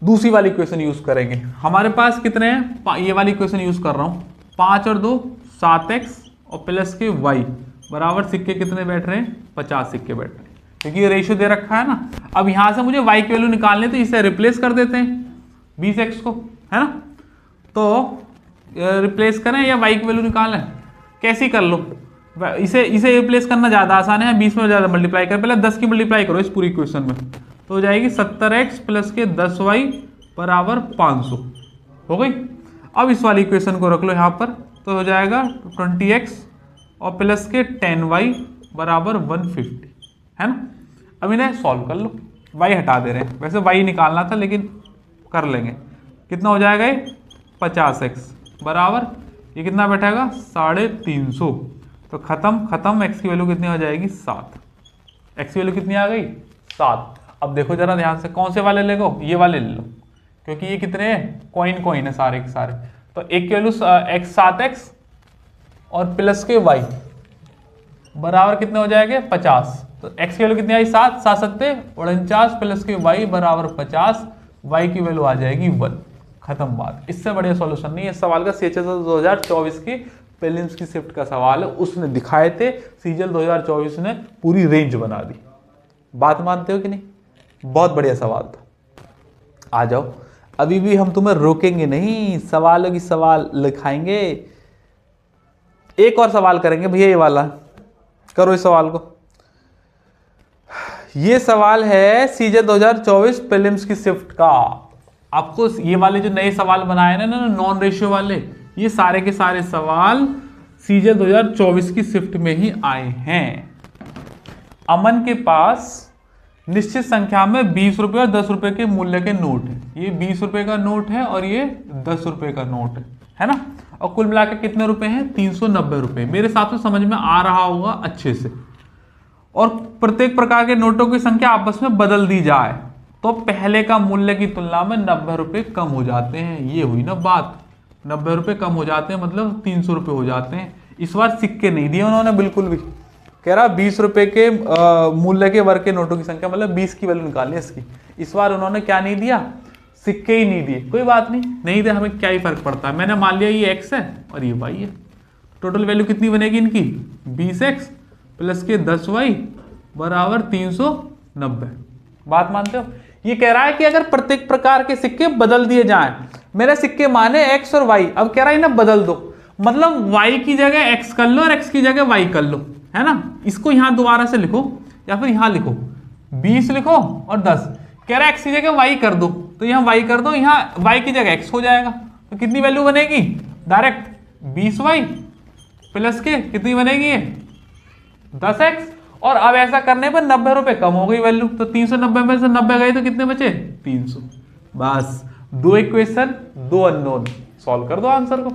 दूसरी वाली इक्वेशन यूज करेंगे। हमारे पास कितने हैं, ये वाली इक्वेशन यूज कर रहा हूं, 5 और 2 7x और प्लस के y बराबर सिक्के कितने बैठ रहे हैं, 50 सिक्के बैठ रहे हैं, क्योंकि ये रेशियो दे रखा है ना। अब यहां से मुझे y की वैल्यू निकालनी है, तो इसे रिप्लेस कर देते हैं 20x को, है ना। तो रिप्लेस करें या y की वैल्यू निकालें, कैसी कर लो, इसे रिप्लेस करना ज़्यादा आसान है, 20 में ज़्यादा मल्टीप्लाई कर, पहले 10 की मल्टीप्लाई करो इस पूरी इक्वेशन में, तो हो जाएगी 70x प्लस के 10y बराबर 500 हो गई। अब इस वाली इक्वेशन को रख लो यहाँ पर, तो हो जाएगा 20x और प्लस के 10y बराबर 150, है ना। अब इन्हें सॉल्व कर लो, y हटा दे रहे हैं, वैसे y निकालना था लेकिन कर लेंगे। कितना हो जाएगा ये 50x बराबर ये कितना बैठेगा 350, तो खत्म खत्म, x की वैल्यू कितनी हो जाएगी 7, x की वैल्यू कितनी आ गई 7। अब देखो जरा ध्यान से, कौन से वाले ले लो, ये वाले ले लो, क्योंकि ये कितने हैं, कॉइन है सारे के सारे। तो एक की वैल्यू x 7x और प्लस के y बराबर कितने हो जाएंगे 50, तो x की वैल्यू कितनी आई 7, 7 सत्ते 49 प्लस के y बराबर 50, y की वैल्यू आ जाएगी 1, खत्म बात। इससे बढ़िया सॉल्यूशन नहीं है। इस सवाल का CHS 2024 की प्रीलिम्स की शिफ्ट का सवाल है, उसने दिखाए थे, सीजीएल 2024 ने पूरी रेंज बना दी। बात मानते हो कि नहीं, बहुत बढ़िया सवाल था। आ जाओ, अभी भी हम तुम्हें रोकेंगे नहीं, सवालों की सवाल लिखाएंगे। एक और सवाल करेंगे भैया, ये वाला करो इस सवाल को। ये सवाल है सीजीएल 2024 प्रीलिम्स की शिफ्ट का। आपको ये वाले जो नए सवाल बनाए ना नॉन रेशियो वाले, ये सारे के सारे सवाल सीजीएल 2024 की शिफ्ट में ही आए हैं। अमन के पास निश्चित संख्या में 20 रुपए और 10 रुपए के मूल्य के नोट है। ये 20 रुपए का नोट है और ये 10 रुपए का नोट है ना। और कुल मिलाकर कितने रुपए हैं 390 रुपए। मेरे हिसाब से समझ में आ रहा होगा अच्छे से। और प्रत्येक प्रकार के नोटों की संख्या आपस में बदल दी जाए तो पहले का मूल्य की तुलना में 90 रुपए कम हो जाते हैं। ये हुई ना बात, 90 रुपए कम हो जाते हैं मतलब 300 रुपए हो जाते हैं। इस बार सिक्के नहीं दिए उन्होंने बिल्कुल भी, कह रहा 20 रुपए के मूल्य के वर्ग के नोटों की संख्या मतलब 20 की वैल्यू निकालनी है इसकी। इस बार उन्होंने क्या नहीं दिया, सिक्के ही नहीं दिए। कोई बात नहीं दिया, हमें क्या ही फर्क पड़ता है। मैंने मान लिया ये x है और ये y है। टोटल वैल्यू कितनी बनेगी इनकी 20x प्लस के 10y बराबर 390। बात मानते हो। ये कह रहा है कि अगर प्रत्येक प्रकार के सिक्के बदल दिए जाएं, मेरे सिक्के माने x और y, अब कह रहा है ना बदल दो, मतलब y की जगह x कर लो और x की जगह y कर लो, है ना। इसको यहां दोबारा से लिखो या फिर यहां लिखो 20 लिखो और 10। कह रहा है x की जगह y कर दो, तो यहां y कर दो, यहां y की जगह x हो जाएगा। तो कितनी वैल्यू बनेगी डायरेक्ट 20y प्लस के कितनी बनेगी 10x। और अब ऐसा करने पर 90 रुपए कम हो गई वैल्यू, तो 390 में से 90 गए तो कितने बचे 300। बस दो इक्वेशन दो अननोन, सॉल्व कर दो आंसर को,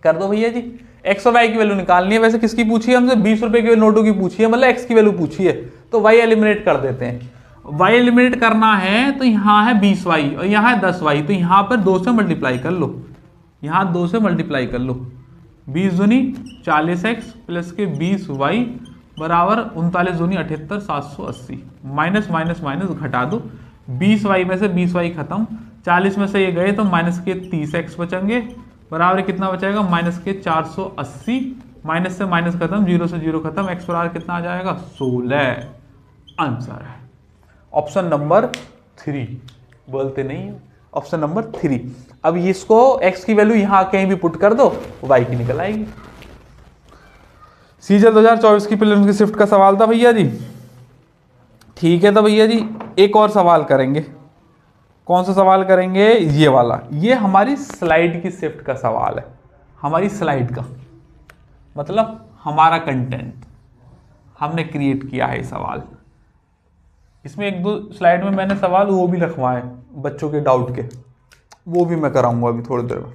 कर दो भैया जी। x और y की वैल्यू निकालनी है। वैसे किसकी पूछी है हमसे 20 रुपए के नोटों की पूछी है, मतलब x की वैल्यू पूछी है, तो y एलिमिनेट कर देते हैं। y एलिमिनेट करना है तो यहाँ है 20y और यहाँ है 10y, तो यहाँ पर 2 से मल्टीप्लाई कर लो, यहाँ 2 से मल्टीप्लाई कर लो। 20 दूनी 40x प्लस के 20y बराबर 39 दूनी 78 780। माइनस माइनस माइनस घटा दो, 20y में से 20y खत्म, 40 में से ये गए तो माइनस के 30x बचेंगे, बराबर कितना बचेगा माइनस के 480। माइनस से माइनस खत्म, 0 से 0 खत्म, x बराबर कितना आ जाएगा 16। आंसर है ऑप्शन नंबर 3। बोलते नहीं, ऑप्शन नंबर 3। अब इसको x की वैल्यू यहां कहीं भी पुट कर दो, y की निकल आएगी। सीजीएल 2024 की प्रीलिम्स की शिफ्ट का सवाल था भैया जी। ठीक है, तो भैया जी एक और सवाल करेंगे। कौन सा सवाल करेंगे, ये वाला। ये हमारी स्लाइड की शिफ्ट का सवाल है, हमारी स्लाइड का मतलब हमारा कंटेंट हमने क्रिएट किया है सवाल। इसमें 1-2 स्लाइड में मैंने सवाल वो भी रखवाए बच्चों के डाउट के, वो भी मैं कराऊंगा अभी थोड़ी देर में।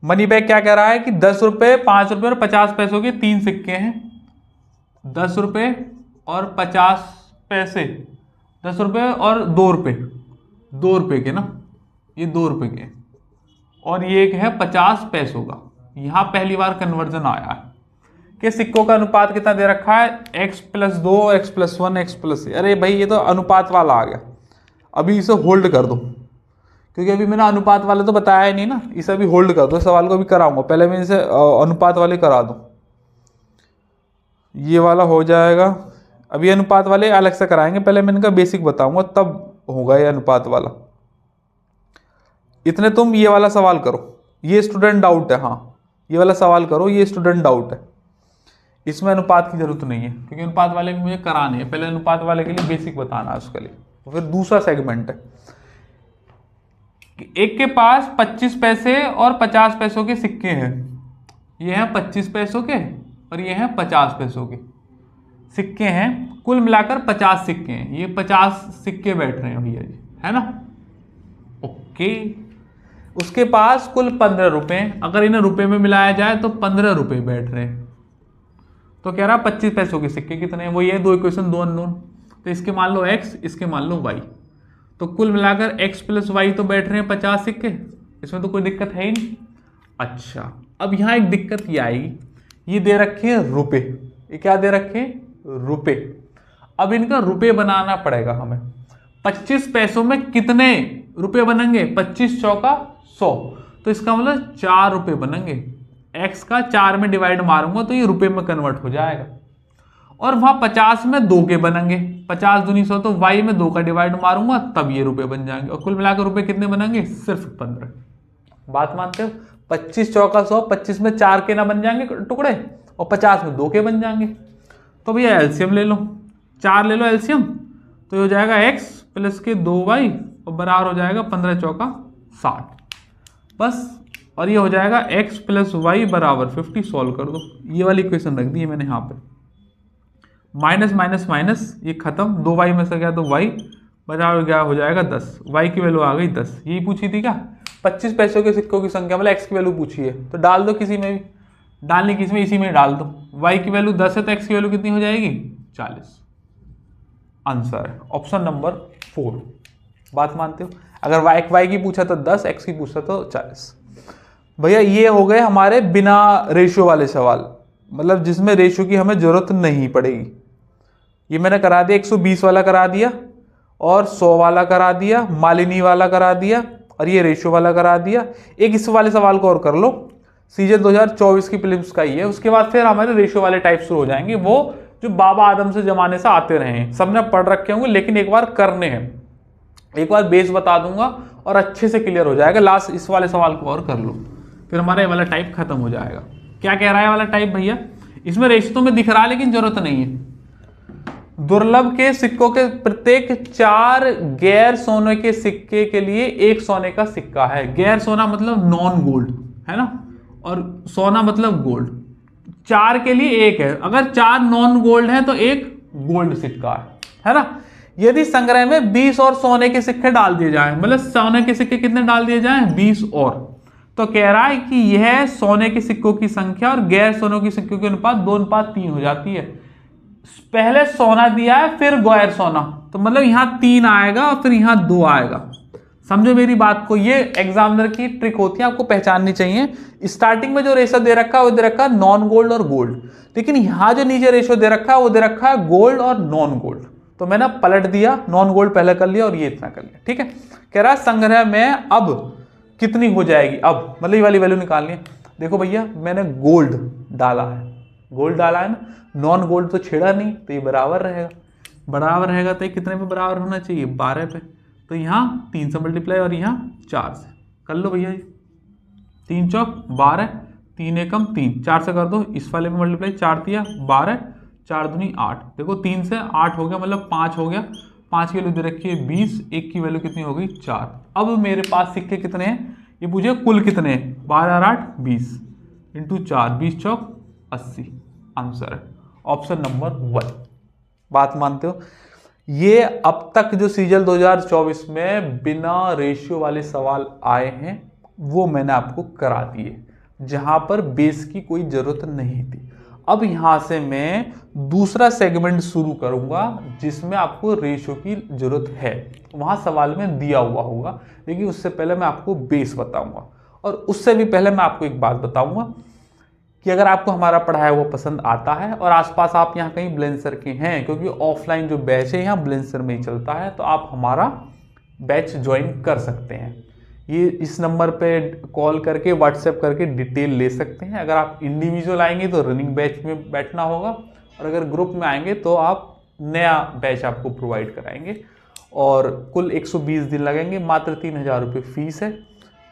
मनी बैग क्या कह रहा है कि 10 रुपए 5 रुपए और 50 पैसों के 3 सिक्के हैं। 10 रुपए और 50 पैसे, 10 रुपए और 2 रुपए, 2 रुपए के ना, ये 2 रुपए के, और ये एक है 50 पैसों का। यहां पहली बार कन्वर्जन आया है। के सिक्कों का अनुपात कितना दे रखा है, x+2, x+1, x+, अरे भाई ये तो अनुपात वाला आ गया। अभी इसे होल्ड कर दो, क्योंकि अभी मैंने अनुपात वाले तो बताया ही नहीं ना, इसे अभी होल्ड कर दो, सवाल को अभी कराऊंगा, पहले मैं इसे अनुपात वाले करा दूं, ये वाला हो जाएगा। अभी अनुपात वाले अलग से कराएंगे, पहले मैं इनका बेसिक बताऊंगा तब होगा ये अनुपात वाला। इतने तुम ये वाला सवाल करो, ये स्टूडेंट डाउट है, हाँ ये वाला सवाल करो, ये स्टूडेंट डाउट है, इसमें अनुपात की जरूरत नहीं है, क्योंकि अनुपात वाले में मुझे कराने है, पहले अनुपात वाले के लिए बेसिक बताना है उसके लिए। तो फिर दूसरा सेगमेंट है, एक के पास 25 पैसे और 50 पैसों के सिक्के हैं, ये हैं 25 पैसों के और ये हैं 50 पैसों के सिक्के हैं, कुल मिलाकर 50 सिक्के हैं, ये 50 सिक्के बैठ रहे हैं भैया जी, है ना, ओके। उसके पास कुल 15 रुपए, अगर इन्हें रुपए में मिलाया जाए तो 15 रुपए बैठ रहे हैं, तो कह रहा 25 पैसों के सिक्के कितने हैं, वो ये दो इक्वेशन, दो अननोन, तो इसके मान लो x, इसके मान लो y, तो कुल मिलाकर x+y तो बैठ रहे हैं 50 सिक्के, इसमें तो कोई दिक्कत है ही नहीं। अच्छा, अब यहाँ एक दिक्कत ये आएगी, ये दे रखे हैं रुपए, ये क्या दे रखे हैं, रुपए। अब इनका रुपए बनाना पड़ेगा हमें। 25 पैसों में कितने रुपए बनेंगे, 25 चौका 100, तो इसका मतलब 4 रुपए बनेंगे। x का 4 में डिवाइड मारूंगा तो ये रुपए में कन्वर्ट हो जाएगा, और वहां 50 में 2 के बनेंगे, 50 दूनी 100, तो y में 2 का डिवाइड मारूंगा तब ये रुपए बन जाएंगे, और कुल मिलाकर रुपए कितने बनेंगे, सिर्फ 15। बात मानते हो, 25 चौका 100, 25 में 4 के ना बन जाएंगे टुकड़े, और 50 में 2 के बन जाएंगे। तो भैया एलसीएम ले लो, 4 ले लो एलसीएम, तो हो जाएगा x प्लस के 2y और बराबर हो जाएगा 15 चौका 60 बस, और ये हो जाएगा x प्लस वाई बराबर 50। सॉल्व कर दो, ये वाली इक्वेशन रख दी है मैंने यहाँ पे, माइनस माइनस माइनस ये खत्म, 2y में से गया तो y बराबर गया हो जाएगा 10, y की वैल्यू आ गई 10। यही पूछी थी क्या, 25 पैसों के सिक्कों की संख्या मतलब x की वैल्यू पूछी है, तो डाल दो किसी में भी, डालने किसी में, इसी में डाल दो। y की वैल्यू 10 है तो x की वैल्यू कितनी हो जाएगी, 40। आंसर है ऑप्शन नंबर 4। बात मानते हो, अगर y की पूछा तो 10, x की पूछा तो 40। भैया ये हो गए हमारे बिना रेशियो वाले सवाल, मतलब जिसमें रेशियो की हमें जरूरत नहीं पड़ेगी। ये मैंने करा दिया, 120 वाला करा दिया, और 100 वाला करा दिया, मालिनी वाला करा दिया, और ये रेशियो वाला करा दिया। एक इस वाले सवाल को और कर लो, सीजन 2024 की प्रीलिम्स का ही है। उसके बाद फिर हमारे रेशियो वाले टाइप शुरू हो जाएंगे, वो जो बाबा आदम से जमाने से आते रहे हैं, सबने पढ़ रखे होंगे, लेकिन एक बार करने हैं, एक बार बेस बता दूंगा और अच्छे से क्लियर हो जाएगा। लास्ट इस वाले सवाल को और कर लो, फिर हमारा ये वाला टाइप खत्म हो जाएगा। क्या कह रहा है वाला टाइप भैया, इसमें रेशियो तो में दिख रहा है लेकिन जरूरत नहीं है। दुर्लभ के सिक्कों के प्रत्येक 4 गैर सोने के सिक्के के लिए 1 सोने का सिक्का है। गैर सोना मतलब नॉन गोल्ड, है ना, और सोना मतलब गोल्ड। 4 के लिए 1 है, अगर 4 नॉन गोल्ड है तो 1 गोल्ड सिक्का है ना। यदि संग्रह में 20 और सोने के सिक्के डाल दिए जाएं, मतलब सोने के सिक्के कितने डाल दिए जाएं, 20 और, तो कह रहा है कि यह सोने के सिक्कों की संख्या और गैर सोने के सिक्कों के अनुपात 2:3 हो जाती है। पहले सोना दिया है फिर गैर सोना, तो मतलब यहां 3 आएगा और फिर यहां 2 आएगा। समझो मेरी बात को, ये एग्जामिनर की ट्रिक होती है, आपको पहचाननी चाहिए। स्टार्टिंग में जो रेशो दे रखा है वो दे रखा है नॉन गोल्ड और गोल्ड, लेकिन यहां जो नीचे रेशो दे रखा है वो दे रखा है गोल्ड और नॉन गोल्ड। तो मैंने पलट दिया, नॉन गोल्ड पहले कर लिया और ये इतना कर लिया, ठीक है। कह रहा है संग्रह में अब कितनी हो जाएगी, अब मतलब ये वाली वैल्यू निकालनी है। देखो भैया मैंने गोल्ड डाला है, गोल्ड डाला है ना, नॉन गोल्ड तो छेड़ा नहीं, तो ये बराबर रहेगा, बराबर रहेगा तो ये कितने पे बराबर होना चाहिए, 12 पे। तो यहाँ 3 से मल्टीप्लाई और यहाँ 4 से कर लो भैया जी, 3 चौक 12, 3 एकम 3, 4 से कर दो, इस वाले में मल्टीप्लाई, 4 दिया 12, 4 दूनी 8, देखो 3 से 8 हो गया, मतलब 5 हो गया। 5 की वैल्यू दे रखी है 20, 1 की वैल्यू कितनी हो गई 4। अब मेरे पास सिक्के कितने हैं, ये पूछे कुल कितने हैं, 12 और 8 20 इंटू 4, 20 चौक 80। आंसर है ऑप्शन नंबर 1। बात मानते हो, ये अब तक जो सीजल 2024 में बिना रेशियो वाले सवाल आए हैं वो मैंने आपको करा दिए, जहां पर बेस की कोई जरूरत नहीं थी। अब यहां से मैं दूसरा सेगमेंट शुरू करूंगा जिसमें आपको रेशियो की जरूरत है, वहां सवाल में दिया हुआ होगा, लेकिन उससे पहले मैं आपको बेस बताऊंगा। और उससे भी पहले मैं आपको एक बात बताऊंगा, कि अगर आपको हमारा पढ़ाया हुआ पसंद आता है और आसपास आप यहाँ कहीं बुलंदशहर के हैं, क्योंकि ऑफलाइन जो बैच है यहाँ बुलंदशहर में ही चलता है, तो आप हमारा बैच ज्वाइन कर सकते हैं। ये इस नंबर पे कॉल करके व्हाट्सएप करके डिटेल ले सकते हैं। अगर आप इंडिविजुअल आएंगे तो रनिंग बैच में बैठना होगा, और अगर ग्रुप में आएंगे तो आप नया बैच आपको प्रोवाइड कराएंगे। और कुल 120 दिन लगेंगे, मात्र 3000 रुपये फीस है।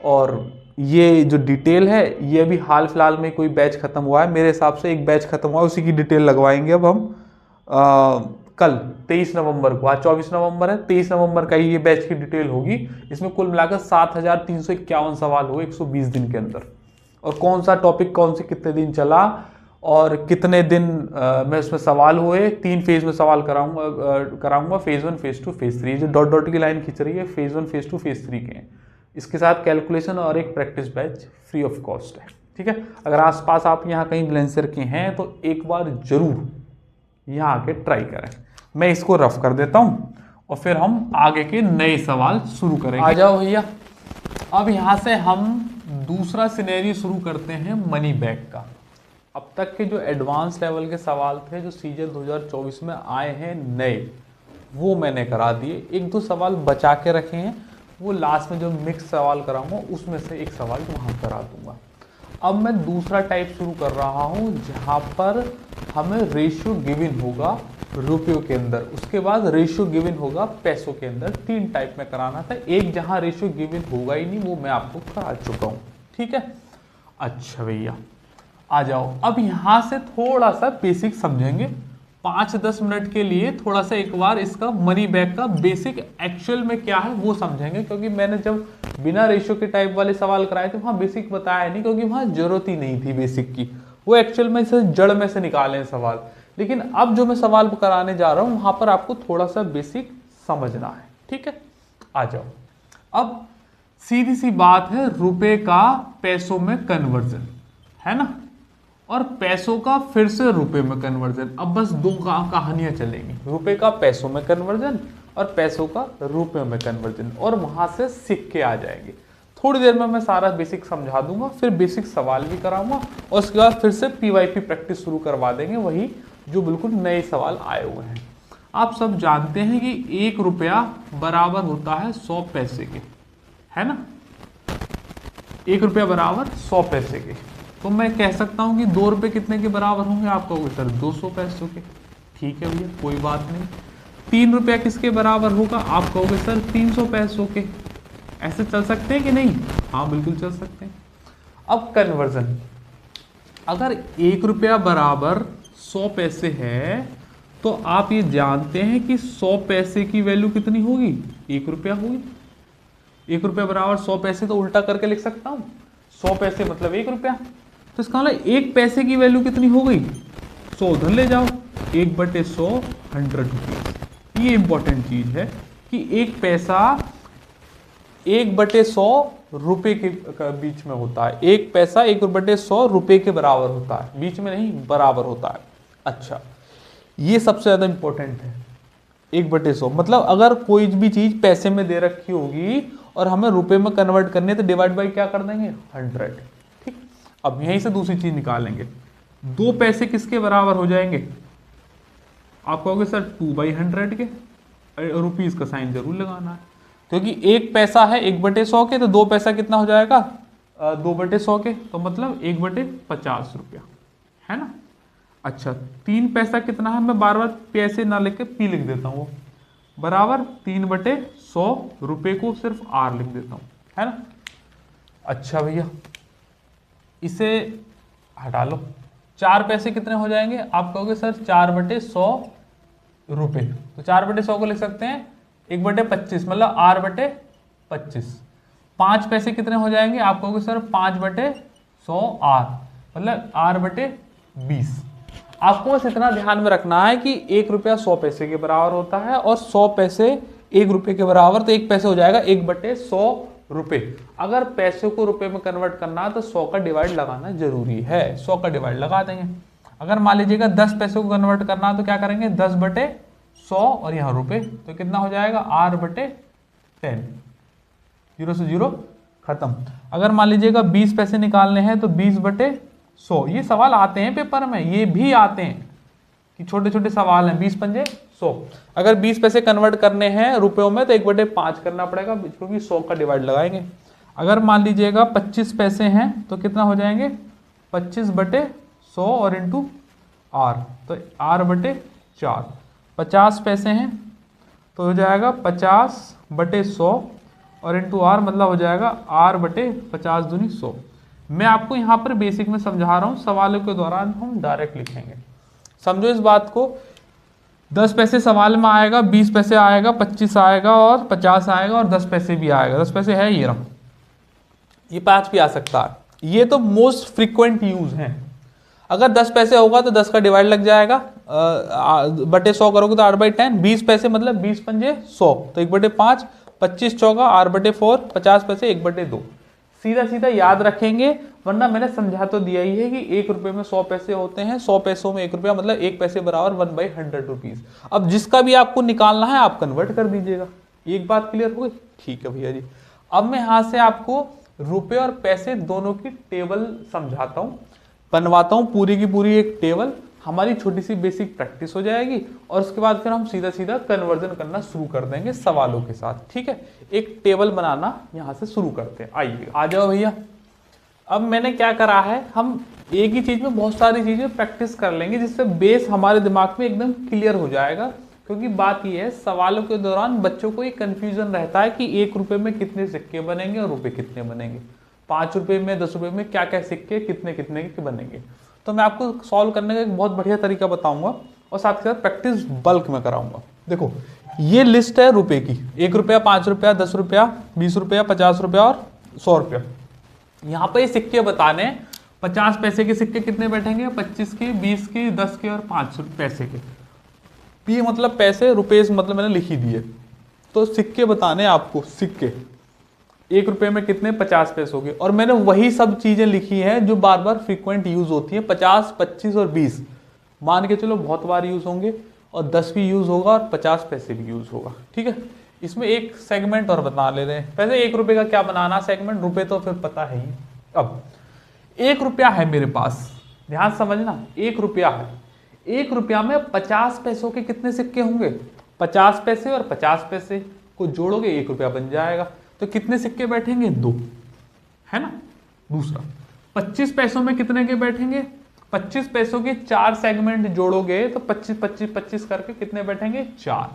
और ये जो डिटेल है ये अभी हाल फिलहाल में कोई बैच खत्म हुआ है, मेरे हिसाब से एक बैच खत्म हुआ है, उसी की डिटेल लगवाएंगे अब हम कल 23 नवंबर को। आज 24 नवंबर है, 23 नवंबर का ही ये बैच की डिटेल होगी। इसमें कुल मिलाकर 7351 सवाल हुए 120 दिन के अंदर। और कौन सा टॉपिक कौन से कितने दिन चला और कितने दिन में उसमें सवाल हुए, 3 फेज में सवाल कराऊंगा, फेज 1, फेज 2, फेज 3। जो डॉट डॉट की लाइन खींच रही है फेज 1, फेज 2, फेज 3 के हैं। इसके साथ कैलकुलेशन और एक practice batch free of cost है। ठीक है, अगर आसपास आप यहाँ कहीं बुलंदशहर के हैं तो एक बार जरूर यहाँ आके ट्राई करें। मैं इसको रफ कर देता हूँ और फिर हम आगे के नए सवाल शुरू करेंगे। आ जाओ भैया, अब यहाँ से हम दूसरा सिनेरियो शुरू करते हैं मनी बैक का। अब तक के जो एडवांस लेवल के सवाल थे जो सीजन 2024 में आए हैं नए, वो मैंने करा दिए। 1-2 सवाल बचा के रखे हैं, वो लास्ट में जो मिक्स सवाल कराऊंगा उसमें से एक सवाल वहाँ करा दूंगा। अब मैं दूसरा टाइप शुरू कर रहा हूँ जहाँ पर हमें रेशियो गिवन होगा रुपयों के अंदर, उसके बाद रेशियो गिवन होगा पैसों के अंदर। 3 टाइप में कराना था। एक जहाँ रेशियो गिवन होगा ही नहीं वो मैं आपको करा चुका हूँ। ठीक है, अच्छा भैया आ जाओ। अब यहाँ से थोड़ा सा बेसिक समझेंगे 5-10 मिनट के लिए। थोड़ा सा एक बार इसका मनी बैक का बेसिक एक्चुअल में क्या है वो समझेंगे, क्योंकि मैंने जब बिना रेशियो के टाइप वाले सवाल कराए थे वहाँ बेसिक बताया नहीं, क्योंकि वहाँ जरूरत ही नहीं थी बेसिक की। वो एक्चुअल में इसे जड़ में से निकाले सवाल। लेकिन अब जो मैं सवाल कराने जा रहा हूँ वहाँ पर आपको थोड़ा सा बेसिक समझना है। ठीक है, आ जाओ। अब सीधी सी बात है, रुपए का पैसों में कन्वर्जन है ना, और पैसों का फिर से रुपए में कन्वर्जन। अब बस 2 कहानियां चलेंगी, रुपए का पैसों में कन्वर्जन और पैसों का रुपए में कन्वर्जन, और वहां से सिक्के आ जाएंगे। थोड़ी देर में मैं सारा बेसिक समझा दूंगा, फिर बेसिक सवाल भी कराऊंगा, और उसके बाद फिर से पीवाईपी प्रैक्टिस शुरू करवा देंगे, वही जो बिल्कुल नए सवाल आए हुए हैं। आप सब जानते हैं कि 1 रुपया बराबर होता है 100 पैसे के, है ना। 1 रुपया बराबर 100 पैसे के। तो मैं कह सकता हूं कि 2 रुपये कितने के बराबर होंगे? आप कहोगे सर 200 पैसों के। ठीक है भैया, कोई बात नहीं। 3 रुपया किसके बराबर होगा? आप कहोगे सर 300 पैसों के। ऐसे चल सकते हैं कि नहीं? हाँ बिल्कुल चल सकते हैं। अब कन्वर्जन, अगर 1 रुपया बराबर 100 पैसे है तो आप ये जानते हैं कि 100 पैसे की वैल्यू कितनी होगी? 1 रुपया होगी। 1 रुपया बराबर 100 पैसे, तो उल्टा करके लिख सकता हूं, 100 पैसे मतलब 1 रुपया। तो इसका मतलब 1 पैसे की वैल्यू कितनी हो गई? 100 उधर ले जाओ, 1/100 100 रुपीज। ये इंपॉर्टेंट चीज है कि 1 पैसा 1/100 रुपए के बीच में होता है। 1 पैसा 1/100 रुपए के बराबर होता है, बीच में नहीं, बराबर होता है। अच्छा, ये सबसे ज्यादा इंपॉर्टेंट है। 1/100 मतलब अगर कोई भी चीज पैसे में दे रखी होगी और हमें रुपए में कन्वर्ट करनी है तो डिवाइड बाई क्या कर देंगे? 100। ठीक, अब यहीं से दूसरी चीज निकालेंगे। 2 पैसे किसके बराबर हो जाएंगे? आप कहोगे सर 2/100 के। रुपीज का साइन जरूर लगाना है, क्योंकि 1 पैसा है 1/100 के, तो 2 पैसा कितना हो जाएगा? 2/100 के, तो मतलब 1/50 रुपया, है ना। अच्छा, 3 पैसा कितना है? मैं बार बार पैसे ना लेके पी लिख देता हूँ, बराबर 3/100 रुपए को सिर्फ आर लिख देता हूँ, है ना। अच्छा भैया, इसे हटा लो। 4 पैसे कितने हो जाएंगे? आप कहोगे सर 4/100 रुपए, तो 4/100 को लिख सकते हैं 1/25 मतलब R/25। 5 पैसे कितने हो जाएंगे? आप कहोगे सर 5/100 R मतलब R/20। आपको बस इतना ध्यान में रखना है कि 1 रुपया 100 पैसे के बराबर होता है और 100 पैसे 1 रुपये के बराबर, तो 1 पैसे हो जाएगा 1/100 रुपए। अगर पैसे को रुपए में कन्वर्ट करना है तो 100 का डिवाइड लगाना जरूरी है, 100 का डिवाइड लगा देंगे। अगर मान लीजिएगा 10 पैसे को कन्वर्ट करना है तो क्या करेंगे? 10/100 और यहाँ रुपए, तो कितना हो जाएगा? R/10। 0 से 0 खत्म। अगर मान लीजिएगा 20 पैसे निकालने हैं तो 20/10 100। ये सवाल आते हैं पेपर में, ये भी आते हैं कि छोटे छोटे सवाल हैं। 20 पंजे 100। अगर 20 पैसे कन्वर्ट करने हैं रुपयों में तो 1/5 करना पड़ेगा, क्योंकि 100 का डिवाइड लगाएंगे। अगर मान लीजिएगा 25 पैसे हैं तो कितना हो जाएंगे, 25/100 और इंटू आर, तो r/4। 50 पैसे हैं तो हो जाएगा 50/100 और इंटू आर, मतलब हो जाएगा r/50 दूनी 100। मैं आपको यहाँ पर बेसिक में समझा रहा हूँ, सवालों के दौरान हम डायरेक्ट लिखेंगे। समझो इस बात को। 10 पैसे सवाल में आएगा, 20 पैसे आएगा, 25 आएगा और 50 आएगा और 10 पैसे भी आएगा। 10 पैसे है ये रहा, ये 5 भी आ सकता है। ये तो मोस्ट फ्रीक्वेंट यूज हैं। अगर 10 पैसे होगा तो 10 का डिवाइड लग जाएगा, बटे 100 करोगे तो 8/10। 20 पैसे मतलब 20 पंजे 100 तो 1/5। 25 चौका r/4। 50 पैसे 1/2। सीधा सीधा याद रखेंगे, वरना मैंने समझा तो दिया ही है कि 1 रुपए में 100 पैसे होते हैं, 100 पैसों में 1 रुपया, मतलब 1 पैसे बराबर 1/100 रुपीज। अब जिसका भी आपको निकालना है आप कन्वर्ट कर दीजिएगा। एक बात क्लियर हो गई? ठीक है भैया जी। अब मैं यहां से आपको रुपए और पैसे दोनों की टेबल समझाता हूं, बनवाता हूं पूरी की पूरी एक टेबल। हमारी छोटी सी बेसिक प्रैक्टिस हो जाएगी और उसके बाद फिर हम सीधा सीधा कन्वर्जन करना शुरू कर देंगे सवालों के साथ। ठीक है, एक टेबल बनाना यहां से शुरू करते हैं। आइए, आ जाओ भैया। अब मैंने क्या करा है, हम एक ही चीज में बहुत सारी चीजें प्रैक्टिस कर लेंगे, जिससे बेस हमारे दिमाग में एकदम क्लियर हो जाएगा। क्योंकि बात यह है, सवालों के दौरान बच्चों को एक कंफ्यूजन रहता है कि 1 रुपए में कितने सिक्के बनेंगे और रुपए कितने बनेंगे, 5 रुपए में 10 रुपए में क्या क्या सिक्के कितने कितने के बनेंगे। तो मैं आपको सॉल्व करने का एक बहुत बढ़िया तरीका बताऊंगा और साथ के साथ प्रैक्टिस बल्क में कराऊंगा। देखो, ये लिस्ट है रुपए की, 1 रुपया, 5 रुपया, 10 रुपया, 20 रुपया, 50 रुपया और 100 रुपया। यहाँ पे सिक्के बताने, 50 पैसे के सिक्के कितने बैठेंगे, 25 के, 20 के, 10 के और 5 पैसे के। पी मतलब पैसे, रुपये मतलब मैंने लिख ही दिए। तो सिक्के बताने आपको, सिक्के 1 रुपये में कितने, 50 पैसे हो गए। और मैंने वही सब चीजें लिखी हैं जो बार बार फ्रीक्वेंट यूज होती हैं। 50, 25 और 20 मान के चलो बहुत बार यूज होंगे, और 10 भी यूज होगा और 50 पैसे भी यूज होगा। ठीक है, इसमें एक सेगमेंट और बता ले रहे हैं। वैसे 1 रुपये का क्या बनाना सेगमेंट, रुपये तो फिर पता है ही। अब 1 रुपया है मेरे पास, ध्यान समझना, 1 रुपया है। 1 रुपया में 50 पैसों के कितने सिक्के होंगे, 50 पैसे और 50 पैसे को जोड़ोगे 1 रुपया बन जाएगा। तो कितने सिक्के बैठेंगे, 2, है ना। दूसरा, 25 पैसों में कितने के बैठेंगे, 25 पैसों के 4 सेगमेंट जोड़ोगे तो 25 25 25 करके कितने बैठेंगे, 4।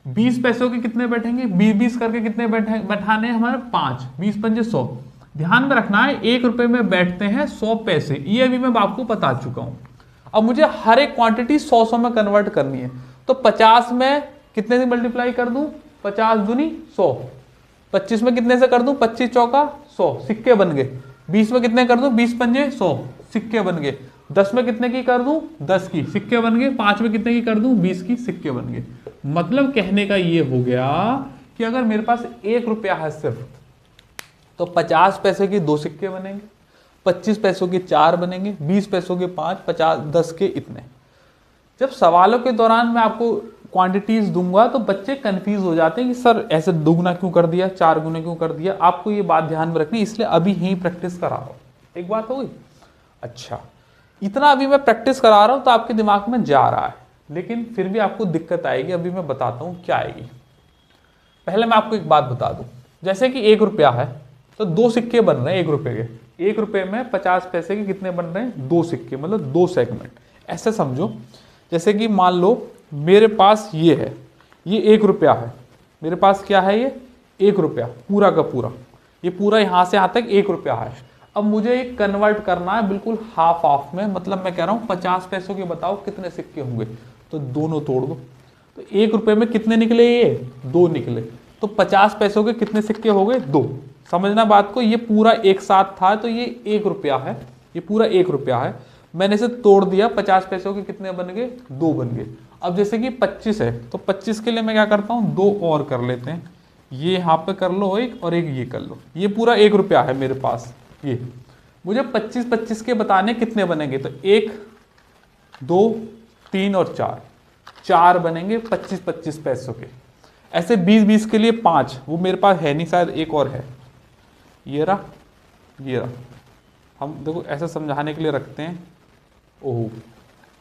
20 पैसों के कितने बैठेंगे, 20 करके कितने बैठाने हमारे, 5। 20 पंजे 100। ध्यान में रखना है, 1 रुपए में बैठते हैं 100 पैसे, ये अभी मैं आपको बता चुका हूं। अब मुझे हर एक क्वांटिटी 100 में कन्वर्ट करनी है। तो 50 में कितने से मल्टीप्लाई कर दूं, 50 दूनी 100। 25 में कितने से कर दूं, 25 चौका 100 सिक्के बन गए। 20 में कितने कर दूं, 20 पंजे 100 सिक्के बन गए। 10 में कितने की कर दूं, 10 की सिक्के बन गए। 5 में कितने की कर दूं, 20 की सिक्के बन गए। मतलब कहने का ये हो गया कि अगर मेरे पास 1 रुपया है सिर्फ, तो 50 पैसे के 2 सिक्के बनेंगे, 25 पैसों के 4 बनेंगे, 20 पैसों के 5, 50, 10 के इतने। जब सवालों के दौरान मैं आपको क्वांटिटीज दूंगा तो बच्चे कंफ्यूज हो जाते हैं कि सर ऐसे दुगना क्यों कर दिया, 4 गुना क्यों कर दिया। आपको ये बात ध्यान में रखनी, इसलिए अभी यही प्रैक्टिस करा रहा हूं। एक बात हो गई। अच्छा, इतना अभी मैं प्रैक्टिस करा रहा हूं तो आपके दिमाग में जा रहा है, लेकिन फिर भी आपको दिक्कत आएगी। अभी मैं बताता हूं क्या आएगी। पहले मैं आपको एक बात बता दूं, जैसे कि 1 रुपया है तो 2 सिक्के बन रहे हैं 1 रुपए के। 1 रुपए में 50 पैसे के कितने बन रहे हैं, 2 सिक्के, मतलब 2 सेगमेंट। ऐसे समझो, जैसे कि मान लो मेरे पास ये है, ये 1 रुपया है। मेरे पास क्या है, ये 1 रुपया पूरा का पूरा, ये पूरा यहां से यहां तक 1 रुपया है। अब मुझे एक कन्वर्ट करना है बिल्कुल हाफ ऑफ में, मतलब मैं कह रहा हूं 50 पैसों के बताओ कितने सिक्के होंगे, तो दोनों तोड़ दो। तो 1 रुपये में कितने निकले, ये 2 निकले। तो 50 पैसों के कितने सिक्के हो गए, 2। समझना बात को, ये पूरा एक साथ था तो ये 1 रुपया है, ये पूरा 1 रुपया है। मैंने इसे तोड़ दिया, 50 पैसों के कितने बन गए, 2 बन गए। अब जैसे कि 25 है तो 25 के लिए मैं क्या करता हूँ, 2 और कर लेते हैं। ये यहाँ पे कर लो एक, और एक ये कर लो। ये पूरा 1 रुपया है मेरे पास। ये मुझे 25 के बताने कितने बनेंगे, तो 1, 2, 3 और 4 बनेंगे 25 पैसों के। ऐसे 20 के लिए 5, वो मेरे पास है नहीं, शायद एक और है, ये रहा, ये रहा। हम देखो ऐसे समझाने के लिए रखते हैं। ओह,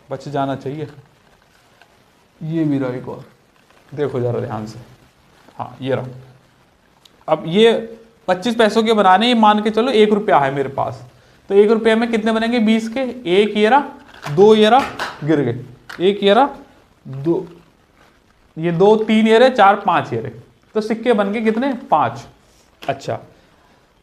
बच जाना चाहिए। ये भी रहा एक और, देखो जरा ध्यान से। हाँ ये रहा। अब ये 25 पैसों के बनाने, ये मान के चलो 1 रुपया है मेरे पास, तो 1 रुपये में कितने बनेंगे 20 के। 1 ये रहा, 2 ये रहा, गिर गए, 1 ये रहा, 2 ये 2 3 ये रहे, 4 5 ये रहे, तो सिक्के बन गए कितने 5। अच्छा,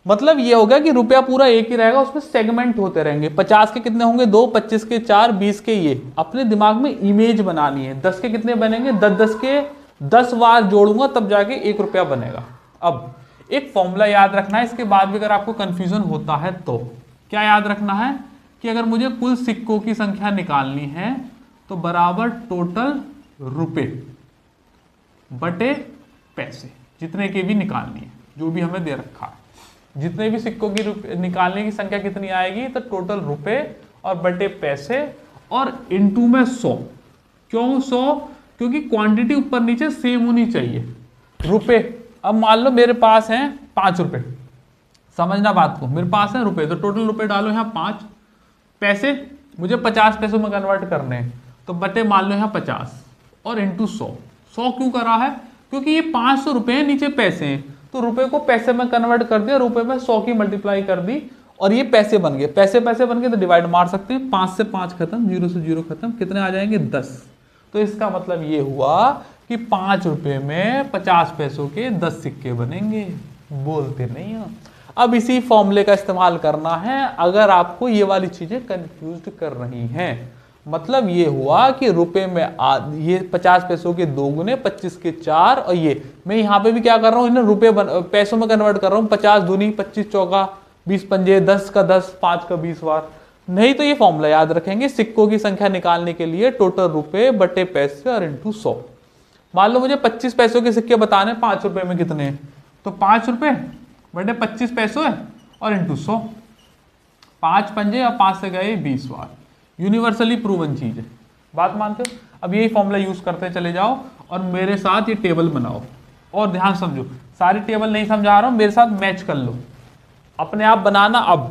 मतलब ये होगा कि रुपया पूरा एक ही रहेगा, उसमें सेगमेंट होते रहेंगे। 50 के कितने होंगे 2, 25 के 4, 20 के ये। अपने दिमाग में इमेज बनानी है। 10 के कितने बनेंगे 10, 10 के 10 बार जोड़ूंगा तब जाके 1 रुपया बनेगा। अब एक फॉर्मूला याद रखना है, इसके बाद भी अगर आपको कंफ्यूजन होता है तो क्या याद रखना है कि अगर मुझे कुल सिक्कों की संख्या निकालनी है तो बराबर टोटल रुपए बटे पैसे, जितने की भी निकालनी है, जो भी हमें दे रखा है, जितने भी सिक्कों की निकालने की संख्या कितनी आएगी, तो टोटल रुपए और बटे पैसे और इनटू में 100। क्यों 100? क्योंकि क्वांटिटी ऊपर नीचे सेम होनी चाहिए। रुपए, अब मान लो मेरे पास हैं 5 रुपए, समझना बात को, मेरे पास है रुपए, तो टोटल रुपए डालो यहाँ 5। पैसे मुझे 50 पैसों में कन्वर्ट करने हैं, तो बटे मान लो यहाँ 50 और इंटू 100। 100 क्यों करा है? क्योंकि ये 500 रुपए हैं, नीचे पैसे हैं, तो रुपए को पैसे में कन्वर्ट कर दिया, रुपए में 100 की मल्टीप्लाई कर दी और ये पैसे बन गए। पैसे पैसे बन गए तो डिवाइड मार सकते हैं, 5 से 5 खत्म, 0 से 0 खत्म, कितने आ जाएंगे 10। तो इसका मतलब ये हुआ कि 5 रुपए में 50 पैसों के 10 सिक्के बनेंगे। बोलते नहीं हो। अब इसी फॉर्मूले का इस्तेमाल करना है अगर आपको ये वाली चीजें कंफ्यूज कर रही हैं। मतलब ये हुआ कि रुपए में ये 50 पैसों के 2 गुने, 25 के 4, और ये मैं यहाँ पे भी क्या कर रहा हूँ, इन्हें रुपए पैसों में कन्वर्ट कर रहा हूँ। 50 दूनी 25 चौका 20 पंजे, 10 का 10, 5 का 20 बार। नहीं तो ये फॉर्मूला याद रखेंगे, सिक्कों की संख्या निकालने के लिए टोटल रुपए बटे पैसे और इंटू 100। मान लो मुझे 25 पैसों के सिक्के बताने 5 रुपए में कितने हैं, तो 5 रुपए बटे 25 पैसों है और इंटू 100। 5 पंजे और 5 से गए 20 बार। यूनिवर्सली प्रूवन चीज है, बात मानते हो? अब यही फॉर्मूला यूज करते चले जाओ और मेरे साथ ये टेबल बनाओ। और ध्यान समझो, सारी टेबल नहीं समझा रहा हूं, मेरे साथ मैच कर लो, अपने आप बनाना अब,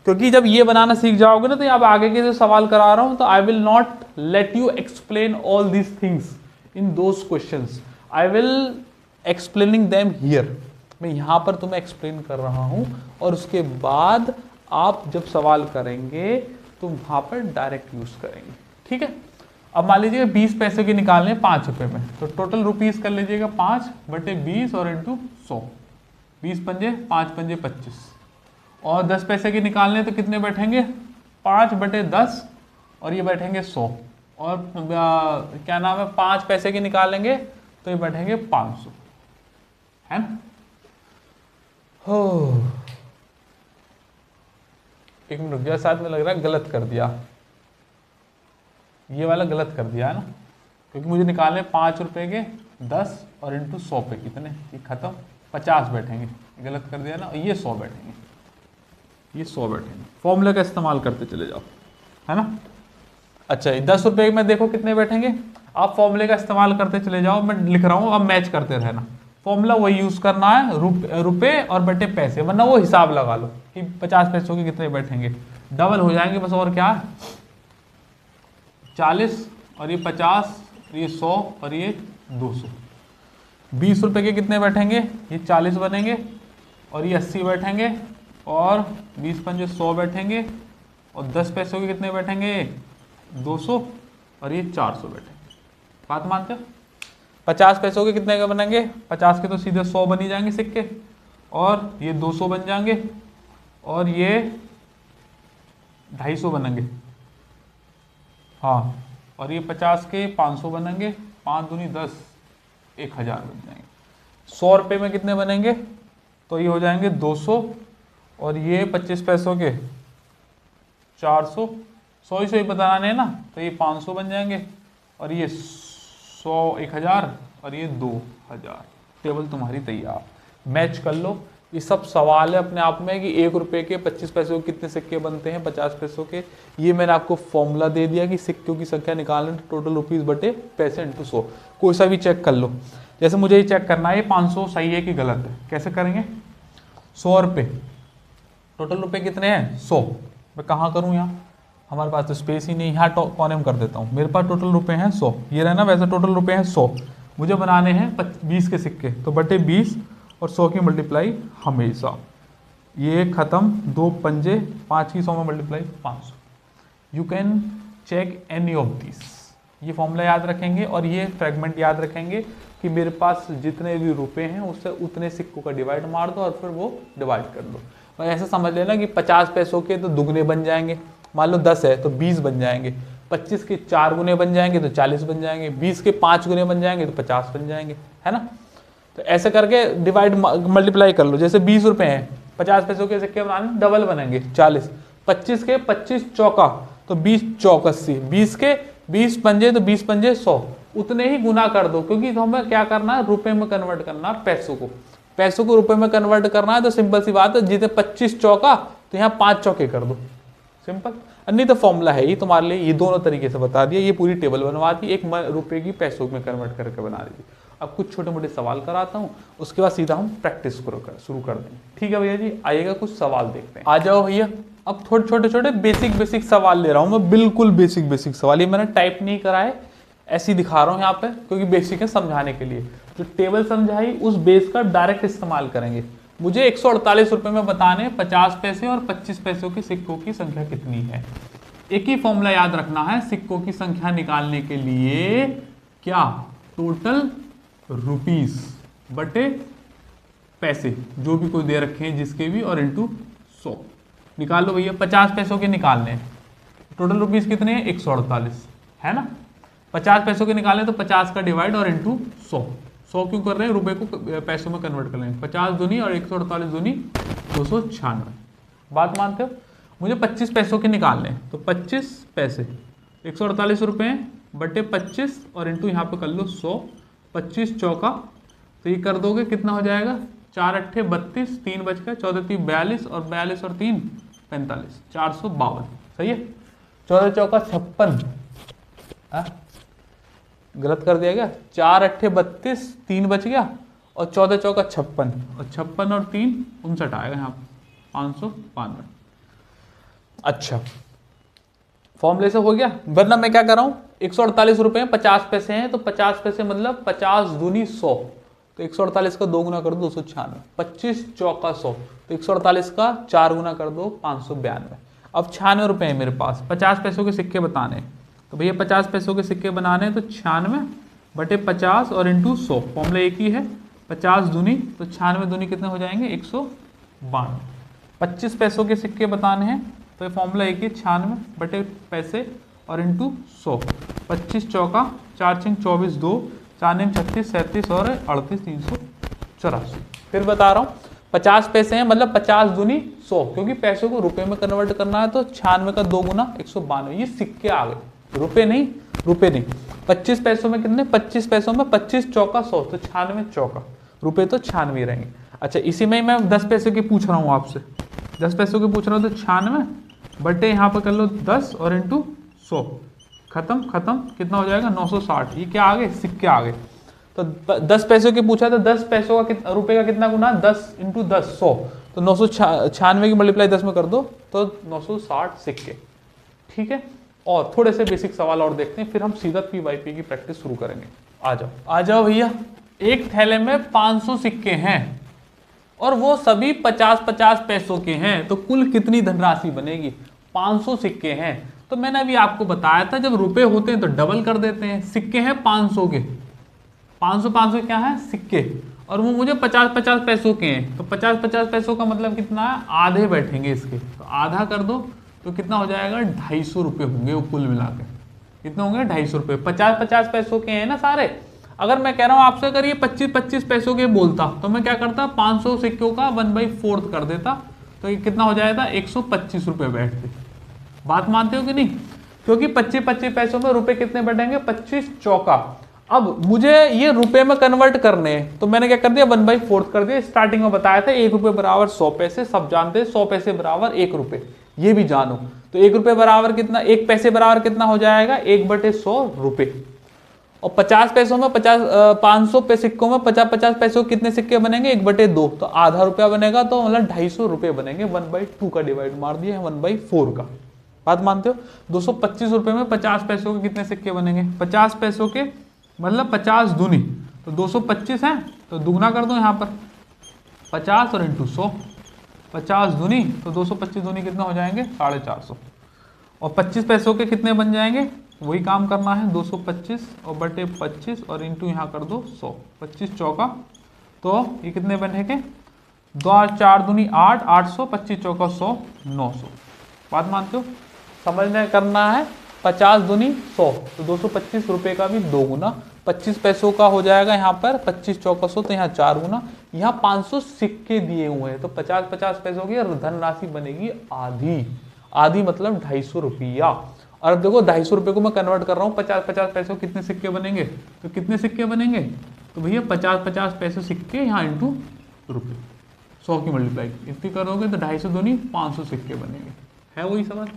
क्योंकि जब ये बनाना सीख जाओगे ना तो अब आगे के जो सवाल करा रहा हूं तो I will not let you explain all these things in those questions, I will explaining them here. मैं यहां पर तुम्हें एक्सप्लेन कर रहा हूं और उसके बाद आप जब सवाल करेंगे तो वहां पर डायरेक्ट यूज करेंगे। ठीक है, अब मान लीजिए 20 पैसे के निकालने 5 रुपए में, तो टोटल रुपीस कर लीजिएगा 5 बटे 20 और इंटू 100। 20 पंजे 5 पंजे 25, और 10 पैसे के निकालने तो कितने बैठेंगे 5 बटे 10 और ये बैठेंगे 100, और क्या नाम है 5 पैसे के निकालेंगे तो ये बैठेंगे 500, है ना? हो एक मिनट रुक गया, शायद में लग रहा है गलत कर दिया, ये वाला गलत कर दिया है ना, क्योंकि मुझे निकालने 5 रुपए के 10 और इंटू 100 पे कितने, ये खत्म 50 बैठेंगे, गलत कर दिया ना, और ये 100 बैठेंगे, ये 100 बैठेंगे। फॉर्मूला का इस्तेमाल करते चले जाओ, है ना? अच्छा, ये 10 रुपए में देखो कितने बैठेंगे, आप फॉर्मूले का इस्तेमाल करते चले जाओ, मैं लिख रहा हूँ, अब मैच करते रहना। फॉर्मूला वही यूज करना है, रुपए और बटे पैसे, वरना वो हिसाब लगा लो कि 50 पैसों के कितने बैठेंगे, डबल हो जाएंगे बस, और क्या 40 और ये 50, ये 100 और ये 200। 20 रुपए के कितने बैठेंगे, ये 40 बनेंगे और ये 80 बैठेंगे, और 20 पंजे 100 बैठेंगे, और 10 पैसों के कितने बैठेंगे 200 और ये 400 बैठेंगे। बात मानते हो? 50 पैसों के कितने का बनेंगे, 50 के तो सीधे 100 बन ही जाएंगे सिक्के, और ये 200 बन जाएंगे, और ये 250 बनेंगे, हाँ, और ये 50 के 500 बनेंगे, 5 दूनी 10, 1000 बन जाएंगे। 100 रुपये में कितने बनेंगे, तो ये हो जाएंगे 200, और ये 25 पैसों के 400, 100 ही बताने हैं ना, तो ये 500 बन जाएंगे, और ये 100 1000 और ये 2000। टेबल तुम्हारी तैयार, मैच कर लो। ये सब सवाल है अपने आप में कि 1 रुपये के 25 पैसों के कितने सिक्के बनते हैं, 50 पैसों के। ये मैंने आपको फॉर्मूला दे दिया कि सिक्कों की संख्या निकालने टोटल रुपीस बटे पैसे इंटू 100। कोई सा भी चेक कर लो, जैसे मुझे ये चेक करना है ये 500 सही है कि गलत है, कैसे करेंगे? 100 रुपये टोटल रुपए कितने हैं 100। मैं कहाँ करूँ यहाँ, हमारे पास तो स्पेस ही नहीं, यहाँ कोने में कर देता हूँ। मेरे पास टोटल रुपए हैं 100, ये रहना वैसे टोटल रुपए हैं 100। मुझे बनाने हैं 20 के सिक्के, तो बटे 20 और 100 की मल्टीप्लाई हमेशा। ये खत्म, 2 पंजे 5 की 100 में multiply 500। You can check any of this. ये फॉर्मूला याद रखेंगे और ये फ्रेगमेंट याद रखेंगे कि मेरे पास जितने भी रुपए हैं उससे उतने सिक्कों का डिवाइड मार दो और फिर वो डिवाइड कर दो। और ऐसा समझ लेना कि 50 पैसों के तो दुगने बन जाएंगे, मान लो 10 है तो 20 बन जाएंगे, 25 के 4 गुने बन जाएंगे तो 40 बन जाएंगे, 20 के 5 गुने बन जाएंगे तो 50 बन जाएंगे, है ना। तो ऐसे करके डिवाइड मल्टीप्लाई कर लो। जैसे 20 रुपए हैं, 50 पैसों के सिक्के बनाने डबल बनेंगे 40, 25 के 25 चौका तो 20 चौक 80, 20 के 20 पंजे तो 20 पंजे 100, उतने ही गुना कर दो, क्योंकि तो हमें क्या करना है रुपए में कन्वर्ट करना है पैसों को रुपए में कन्वर्ट करना है। तो सिंपल सी बात है, जितने 25 चौका तो यहाँ 5 चौके कर दो, सिंपल। नहीं तो फॉर्मूला है ये तुम्हारे लिए, ये दोनों तरीके से बता दिया। ये पूरी टेबल बनवा दी, एक रुपए की पैसों में कन्वर्ट करके बना दीजिए। अब कुछ छोटे मोटे सवाल कराता हूँ, उसके बाद सीधा हम प्रैक्टिस शुरू कर देंगे। ठीक है भैया जी, आइएगा कुछ सवाल देखते हैं। आ जाओ भैया। अब थोड़े छोटे छोटे बेसिक सवाल ले रहा हूँ मैं, बिल्कुल बेसिक सवाल। ये मैंने टाइप नहीं करा है, ऐसे ही दिखा रहा हूँ यहाँ पे, क्योंकि बेसिक है समझाने के लिए। जो टेबल समझाई उस बेस का डायरेक्ट इस्तेमाल करेंगे। मुझे 148 रुपए में बताने 50 पैसे और 25 पैसों के सिक्कों की संख्या कितनी है। एक ही फॉर्मूला याद रखना है सिक्कों की संख्या निकालने के लिए, क्या, टोटल रुपीस बटे पैसे जो भी कोई दे रखे हैं जिसके भी, और इंटू 100। निकाल लो भैया। 50 पैसों के निकालने हैं, टोटल रुपीस कितने हैं 148, है ना। 50 पैसों के निकालने तो 50 का डिवाइड और इंटू 100। 100 क्यों कर रहे हैं, रुपए को पैसों में कन्वर्ट कर लेंगे। 50 दूनी और 148 दूनी 296। बात मानते हो। मुझे 25 पैसों के निकालने हैं, तो 25 पैसे 148 रुपए बटे 25 और इंटू यहाँ पे कर लो 100। 25 चौका तो ये कर दोगे, कितना हो जाएगा 4 अट्ठे 32, 3 बच गए, 14 3 42 और 42 और 3 45, 452। सही है। 14 चौका 56, गलत कर दिया गया। 4 अट्ठे 32, 3 बच गया और 14 चौका 56 और 56 और 3 59 आएगा यहाँ 552। अच्छा, फॉर्मूले से हो गया। वरना मैं क्या कर रहा हूँ, 148 रुपए 50 पैसे हैं, तो 50 पैसे मतलब 50 दूनी 100, तो 148 का 2 गुना कर दो 296। 25 चौका 100, तो 148 का 4 गुना कर दो 592। अब 96 रुपए है मेरे पास, 50 पैसों के सिक्के बताने, तो भैया 50 पैसों के सिक्के बनाने तो 96 बटे 50 और इंटू 100। फॉर्मूला एक ही है, 50 दूनी तो 96 दूनी कितने हो जाएंगे 192। 25 पैसों के सिक्के बताने हैं तो ये फॉर्मूला एक ही, 96 बटे पैसे और इंटू 100। 25 चौका 4 6 24 2, 4 9 36 37 और 38 384। फिर बता रहा हूँ, 50 पैसे हैं मतलब 50 दूनी 100, क्योंकि पैसों को रुपए में कन्वर्ट करना है तो 96 का 2 गुना 192। ये सिक्के आ गए, रुपए नहीं 25 पैसों में कितने, 25 पैसों में 25 चौका 100, तो 96 चौका, रुपए तो 96 रहेंगे। अच्छा, इसी में मैं 10 पैसे के पूछ रहा हूँ आपसे, 10 पैसों के पूछ रहा हूँ, तो 96 बटे यहाँ पर कर लो 10 और इंटू 100। खत्म, कितना हो जाएगा 960। ये क्या आ गए, सिक्के आ गए। तो 10 पैसों के पूछा तो 10 पैसों का रुपए का कितना गुना, 10 इंटू 10 100, तो 996 की मल्टीप्लाई 10 में कर दो तो 960 सिक्के। ठीक है। और थोड़े से बेसिक सवाल और देखते हैं, फिर हम सीधा PYP की प्रैक्टिस शुरू करेंगे। आ जाओ भैया। एक थैले में 500 सिक्के हैं और वो सभी 50-50 पैसों के हैं, तो कुल कितनी धनराशि बनेगी। 500 सिक्के हैं, तो मैंने अभी आपको बताया था जब रुपए होते हैं तो डबल कर देते हैं। सिक्के हैं 500 के, 500 क्या है सिक्के, और वो मुझे 50-50 पैसों के हैं, तो 50-50 पैसों का मतलब कितना है, आधे बैठेंगे इसके, तो आधा कर दो तो कितना हो जाएगा 250 रुपये होंगे वो कुल मिला के। कितने होंगे 250 रुपये। 50-50 पैसों के हैं ना सारे। अगर मैं कह रहा हूँ आपसे, अगर ये 25-25 पैसों के बोलता तो मैं क्या करता, 500 सिक्कों का 1/4 कर देता, तो ये कितना हो जाएगा 125 रुपये बैठते। बात मानते हो कि नहीं, क्योंकि 25-25 पैसों में रुपए कितने बैठेंगे 25 चौका। अब मुझे ये रुपए में कन्वर्ट करने हैं, तो मैंने क्या कर दिया 1/4 कर दिया। स्टार्टिंग में बताया था 1 रुपये बराबर 100 पैसे, सब जानते हैं 100 पैसे बराबर 1 रुपये, ये भी जानो। तो 1 रुपये बराबर कितना, 1 पैसे बराबर कितना हो जाएगा 1/100 रुपये। और 50 पैसों में 500 पे सिक्कों में 50 पैसों कितने सिक्के बनेंगे, 1/2, तो आधा रुपया बनेगा, तो मतलब 250 रुपये बनेंगे। 1/2 का डिवाइड मार दिया है 1/4 का। बात मानते हो? 225 रुपये में 50 पैसों के कितने सिक्के बनेंगे, 50 पैसों के मतलब 50 दूनी, तो 225 है, तो दुगना कर दो यहाँ पर 50 और इंटू 100, 50 दूनी तो 225 दूनी कितना हो जाएंगे 450, और 25 पैसों के कितने बन जाएंगे, वही काम करना है 225 और बटे 25 और इंटू यहाँ कर दो 100, 25 चौका, तो ये कितने बनेंगे 2 और 4 दूनी 8, 800, 25 चौका 100, 900। बात मानते हो? समझने करना है 50 दूनी 100, तो 225 रुपये का भी 2 गुना, 25 पैसों का हो जाएगा यहाँ पर 25 चौका 100, तो यहाँ 4 गुना, यहाँ 500 सिक्के दिए हुए हैं, तो 50 पैसों की धनराशि बनेगी आधी, आधी मतलब 250 रुपया। और अब देखो 250 रुपये को मैं कन्वर्ट कर रहा हूँ 50 पैसों कितने सिक्के बनेंगे, तो कितने सिक्के बनेंगे, तो भैया 50 पैसे सिक्के यहाँ इंटू रुपये, 100 की मल्टीप्लाई इतनी करोगे तो 250 दूनी 500 सिक्के बनेंगे, है वही सवाल।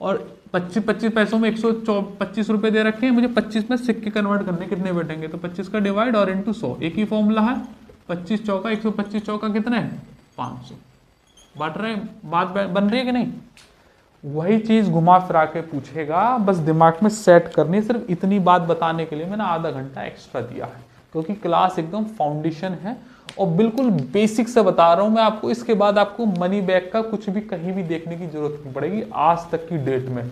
और 25 पैसों में 125 रुपये दे रखे हैं, मुझे 25 में सिक्के कन्वर्ट करने कितने बैठेंगे, तो 25 का डिवाइड और इंटू 100, एक ही फॉर्मूला है 25 चौका 125 चौका कितने 500। बांट रहे, बात बन रही है कि नहीं? वही चीज घुमा फिरा के पूछेगा, बस दिमाग में सेट करनी है। सिर्फ इतनी बात बताने के लिए मैंने आधा घंटा एक्स्ट्रा दिया है, क्योंकि क्लास एकदम फाउंडेशन है और बिल्कुल बेसिक से बता रहा हूं मैं आपको। इसके बाद आपको मनी बैग का कुछ भी कहीं भी देखने की जरूरत नहीं पड़ेगी। आज तक की डेट में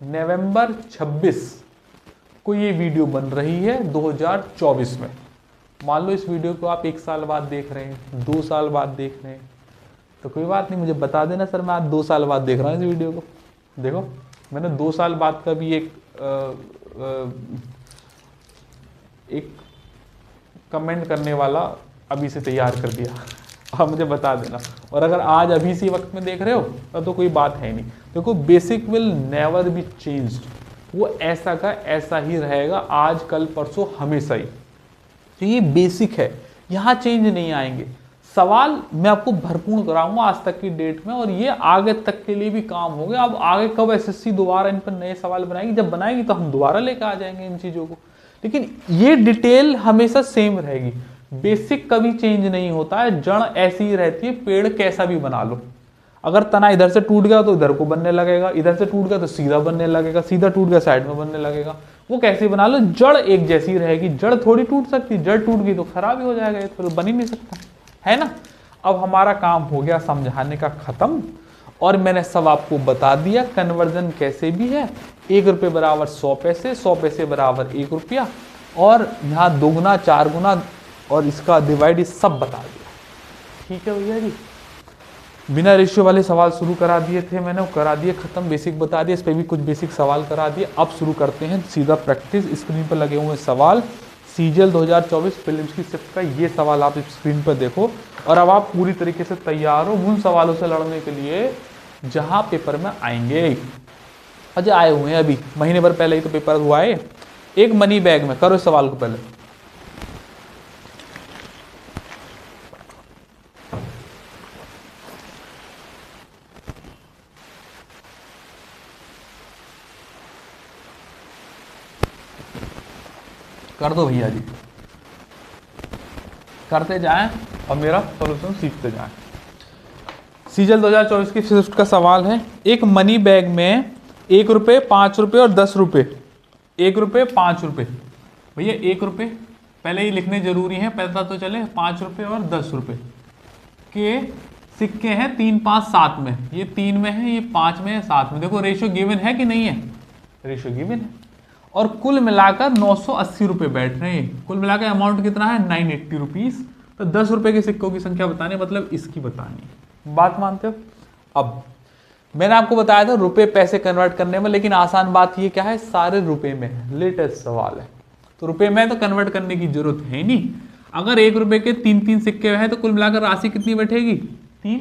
नवंबर 26 को ये वीडियो बन रही है 2024 में। मान लो इस वीडियो को आप 1 साल बाद देख रहे हैं, 2 साल बाद देख रहे हैं, तो कोई बात नहीं, मुझे बता देना सर मैं आज 2 साल बाद देख रहा हूँ इस वीडियो को। देखो मैंने 2 साल बाद का भी एक कमेंट करने वाला अभी से तैयार कर दिया, आप मुझे बता देना। और अगर आज अभी इसी वक्त में देख रहे हो तब तो कोई बात है नहीं। देखो basic will never be changed, वो ऐसा का ऐसा ही रहेगा, आज कल परसों हमेशा ही। तो ये बेसिक है, यहाँ चेंज नहीं आएंगे। सवाल मैं आपको भरपूर कराऊंगा आज तक की डेट में, और ये आगे तक के लिए भी काम हो गया। अब आगे कब एसएससी दोबारा इन पर नए सवाल बनाएगी, जब बनाएगी तो हम दोबारा लेकर आ जाएंगे इन चीज़ों को, लेकिन ये डिटेल हमेशा सेम रहेगी। बेसिक कभी चेंज नहीं होता है, जड़ ऐसी ही रहती है, पेड़ कैसा भी बना लो। अगर तना इधर से टूट गया तो इधर को बनने लगेगा, इधर से टूट गया तो सीधा बनने लगेगा, सीधा टूट गया साइड में बनने लगेगा। वो कैसे बना लो, जड़ एक जैसी रहेगी। जड़ थोड़ी टूट सकती, जड़ टूट गई तो खराब ही हो जाएगा, तो बन ही नहीं सकता, है ना। अब हमारा काम हो गया समझाने का खत्म, और मैंने सब आपको बता दिया कन्वर्जन कैसे भी है। 1 रुपये बराबर 100 पैसे, 100 पैसे बराबर 1 रुपया, और यहाँ 2 गुना 4 गुना और इसका डिवाइड सब बता दिया। ठीक है भैया जी, बिना रेशियो वाले सवाल शुरू करा दिए थे मैंने, वो करा दिए खत्म, बेसिक बता दिए, इस पर भी कुछ बेसिक सवाल करा दिए। अब शुरू करते हैं सीधा प्रैक्टिस। स्क्रीन पर लगे हुए सवाल सीजीएल 2024 प्रीलिम्स की शिफ्ट का, ये सवाल आप स्क्रीन पर देखो, और अब आप पूरी तरीके से तैयार हो उन सवालों से लड़ने के लिए जहां पेपर में आएंगे। अजय आए हुए हैं, अभी महीने भर पहले ही तो पेपर हुआ है। एक मनी बैग में करो इस सवाल को पहले। कर दो भैया जी, करते जाएं और मेरा सॉल्यूशन सीखते जाएं। सीजीएल 2024 की शिफ्ट का सवाल है, एक मनी बैग में 1 रुपये, 5 रुपये और 10 रुपये, 1 रुपये 5 रुपये, भैया 1 रुपये पहले ही लिखने जरूरी है, पता तो चले। 5 रुपये और 10 रुपये के सिक्के हैं 3, 5, 7 में, ये 3 में है, ये 5 में है, 7 में। देखो रेशियो गिवन है कि नहीं है, रेशियो गिवन है, और कुल मिलाकर 980 रुपये बैठ रहे हैं। कुल मिलाकर अमाउंट कितना है 980 रुपीज। तो 10 रुपये के सिक्कों की संख्या बतानी, मतलब इसकी बतानी है। बात मानते हो? अब मैंने आपको बताया था रुपए पैसे कन्वर्ट करने में, लेकिन आसान बात ये क्या है, सारे रुपए में है, लेटेस्ट सवाल है, तो रुपए में तो कन्वर्ट करने की जरूरत है नहीं। अगर 1 रुपये के 3 सिक्के हैं तो कुल मिलाकर राशि कितनी बैठेगी 3।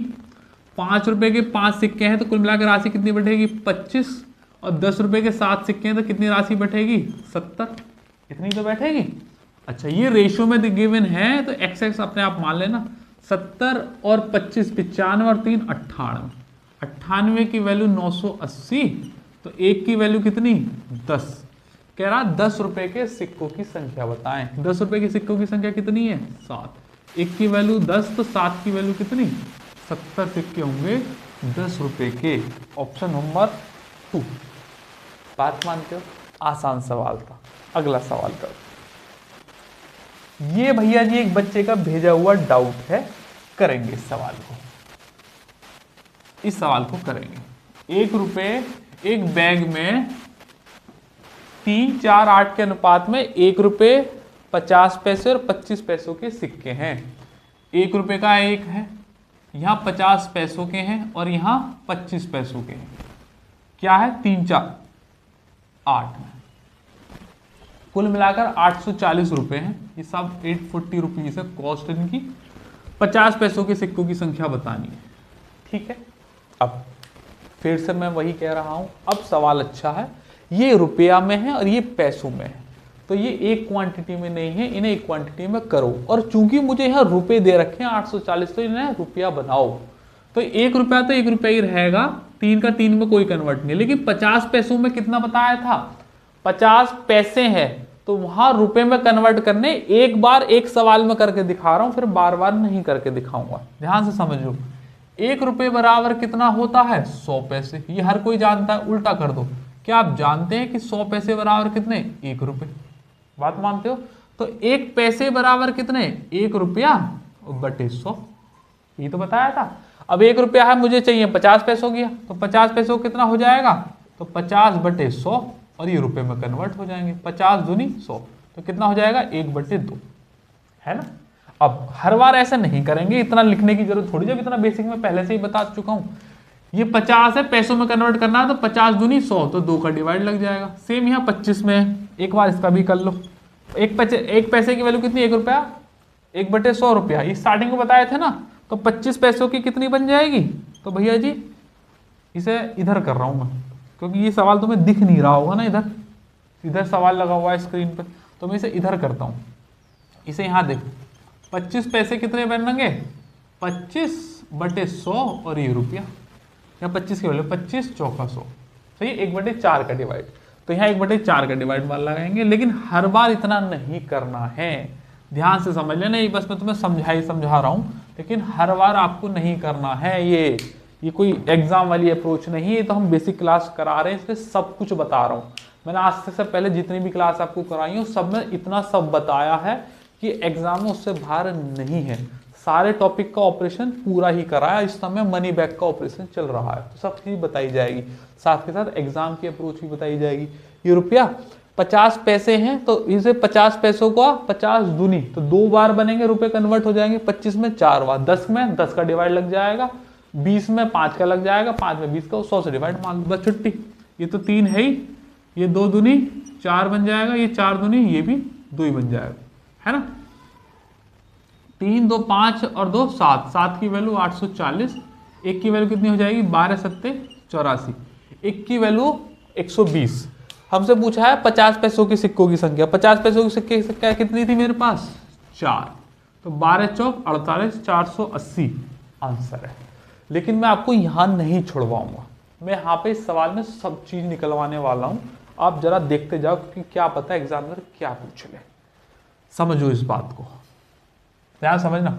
5 रुपये के 5 सिक्के हैं तो कुल मिलाकर राशि कितनी बैठेगी 25, और 10 रुपये के 7 सिक्के हैं तो कितनी राशि बैठेगी 70, इतनी तो बैठेगी। अच्छा ये रेशियो में गिवन है तो एक्स एक्स अपने आप मान लेना, 70 और 25 95 और 3 98, 98 की वैल्यू 980, तो 1 की वैल्यू कितनी 10, कह रहा 10 रुपए के सिक्कों की संख्या बताएं। 10 रुपए के सिक्कों की संख्या कितनी है? 7। 1 की वैल्यू 10 तो 7 की वैल्यू कितनी? 70 सिक्के होंगे 10 रुपए के। Option number 2। बात मानते हो? आसान सवाल था। अगला सवाल करो। ये भैया जी एक बच्चे का भेजा हुआ डाउट है, करेंगे इस सवाल को। इस सवाल को करेंगे। 1 रुपए एक बैग में 3, 4, 8 के अनुपात में 1 रुपए 50 पैसे और 25 पैसों के सिक्के हैं। 1 रुपए का एक है, यहां 50 पैसों के हैं और यहां 25 पैसों के हैं। क्या है? 3, 4, 8 में कुल मिलाकर 840 रुपए हैं। ये सब 840 रुपीज है कॉस्ट इनकी। 50 पैसों के सिक्कों की संख्या बतानी है। ठीक है, अब फिर से मैं वही कह रहा हूं। अब सवाल अच्छा है, ये रुपया में है और ये पैसों में है, तो ये एक क्वांटिटी में नहीं है, इन्हें एक क्वांटिटी में करो। और चूंकि मुझे यहाँ रुपए दे रखे हैं 840, तो इन्हें रुपया बनाओ। तो 1 रुपया तो 1 रुपया ही रहेगा, 3 का 3 में कोई कन्वर्ट नहीं। लेकिन 50 पैसों में कितना बताया था? 50 पैसे हैं, तो वहां रुपए में कन्वर्ट करने एक बार एक सवाल में करके दिखा रहा हूं, फिर बार बार नहीं करके दिखाऊंगा। ध्यान से समझो। 1 रुपये बराबर कितना होता है? 100 पैसे। ये हर कोई जानता है। उल्टा कर दो। क्या आप जानते हैं कि 100 पैसे बराबर कितने? 1 रुपये। बात मानते हो? तो 1 पैसे बराबर कितने? 1 रुपया बटे 100। ये तो बताया था। अब 1 रुपया है, मुझे चाहिए 50 पैसों की, तो 50 पैसों कितना हो जाएगा? तो 50 बटे 100 और ये रुपए में कन्वर्ट हो जाएंगे। 50 दूनी 100, तो कितना हो जाएगा? 1 बटे 2, है ना। अब हर बार ऐसा नहीं करेंगे, इतना लिखने की जरूरत थोड़ी, जब इतना बेसिक में पहले से ही बता चुका हूं। ये 50 है, पैसों में कन्वर्ट करना है, तो 50 दूनी 100, तो 2 का डिवाइड लग जाएगा। सेम यहाँ 25 में है, एक बार इसका भी कर लो। एक पैसे की वैल्यू कितनी? 1 रुपया, 1 बटे 100 रुपया। ये स्टार्टिंग में बताए थे ना, तो 25 पैसों की कितनी बन जाएगी? तो भैया जी इसे इधर कर रहा हूं मैं, क्योंकि ये सवाल तुम्हें दिख नहीं रहा होगा ना, इधर सवाल लगा हुआ है स्क्रीन पे, तो मैं इसे इधर करता हूं। इसे यहां देखो, 25 पैसे कितने बनेंगे? 25 बटे 100 और ये रुपया, या 25 के वैल्यू 25 चौका 100, सही। 1 बटे 4 का डिवाइड, तो यहाँ 1 बटे 4 का डिवाइड मान लगाएंगे। लेकिन हर बार इतना नहीं करना है, ध्यान से समझ लेना। ये बस मैं तुम्हें समझा रहा हूँ, लेकिन हर बार आपको नहीं करना है। ये कोई एग्जाम वाली अप्रोच नहीं है, तो हम बेसिक क्लास करा रहे हैं, इसलिए सब कुछ बता रहा हूँ। मैंने आज से पहले जितनी भी क्लास आपको कराई है सब में इतना सब बताया है कि एग्जाम में उससे बाहर नहीं है। सारे टॉपिक का ऑपरेशन पूरा ही कराया। इस समय मनी बैक का ऑपरेशन चल रहा है, तो सब चीज बताई जाएगी, साथ के साथ एग्जाम की अप्रोच भी बताई जाएगी। ये रुपया 50 पैसे हैं, तो इसे 50 पैसों का 50 दूनी, तो 2 बार बनेंगे, रुपए कन्वर्ट हो जाएंगे। 25 में 4 बार, 10 में 10 का डिवाइड लग जाएगा, 20 में 5 का लग जाएगा, 5 में 20 का, 100 से डिवाइड मान लो, बस छुट्टी। ये तो 3 है ही, ये 2 दूनी 4 बन जाएगा, ये 4 दूनी ये भी 2 ही बन जाएगा, है ना। 3, 2, 5 और 2 7, 7 की वैल्यू 840, 1 की वैल्यू कितनी हो जाएगी? 12 सत्ते 84, 1 की वैल्यू 120। हमसे पूछा है 50 पैसों के सिक्कों की संख्या। 50 पैसों के सिक्के की संख्या कितनी थी मेरे पास? 4, तो 12 चौक 48, 480 आंसर है। लेकिन मैं आपको यहाँ नहीं छुड़वाऊंगा, मैं यहाँ पे इस सवाल में सब चीज निकलवाने वाला हूँ। आप जरा देखते जाओ, क्योंकि क्या पता एग्जामिनर क्या पूछ ले। समझो इस बात को, ध्यान समझना।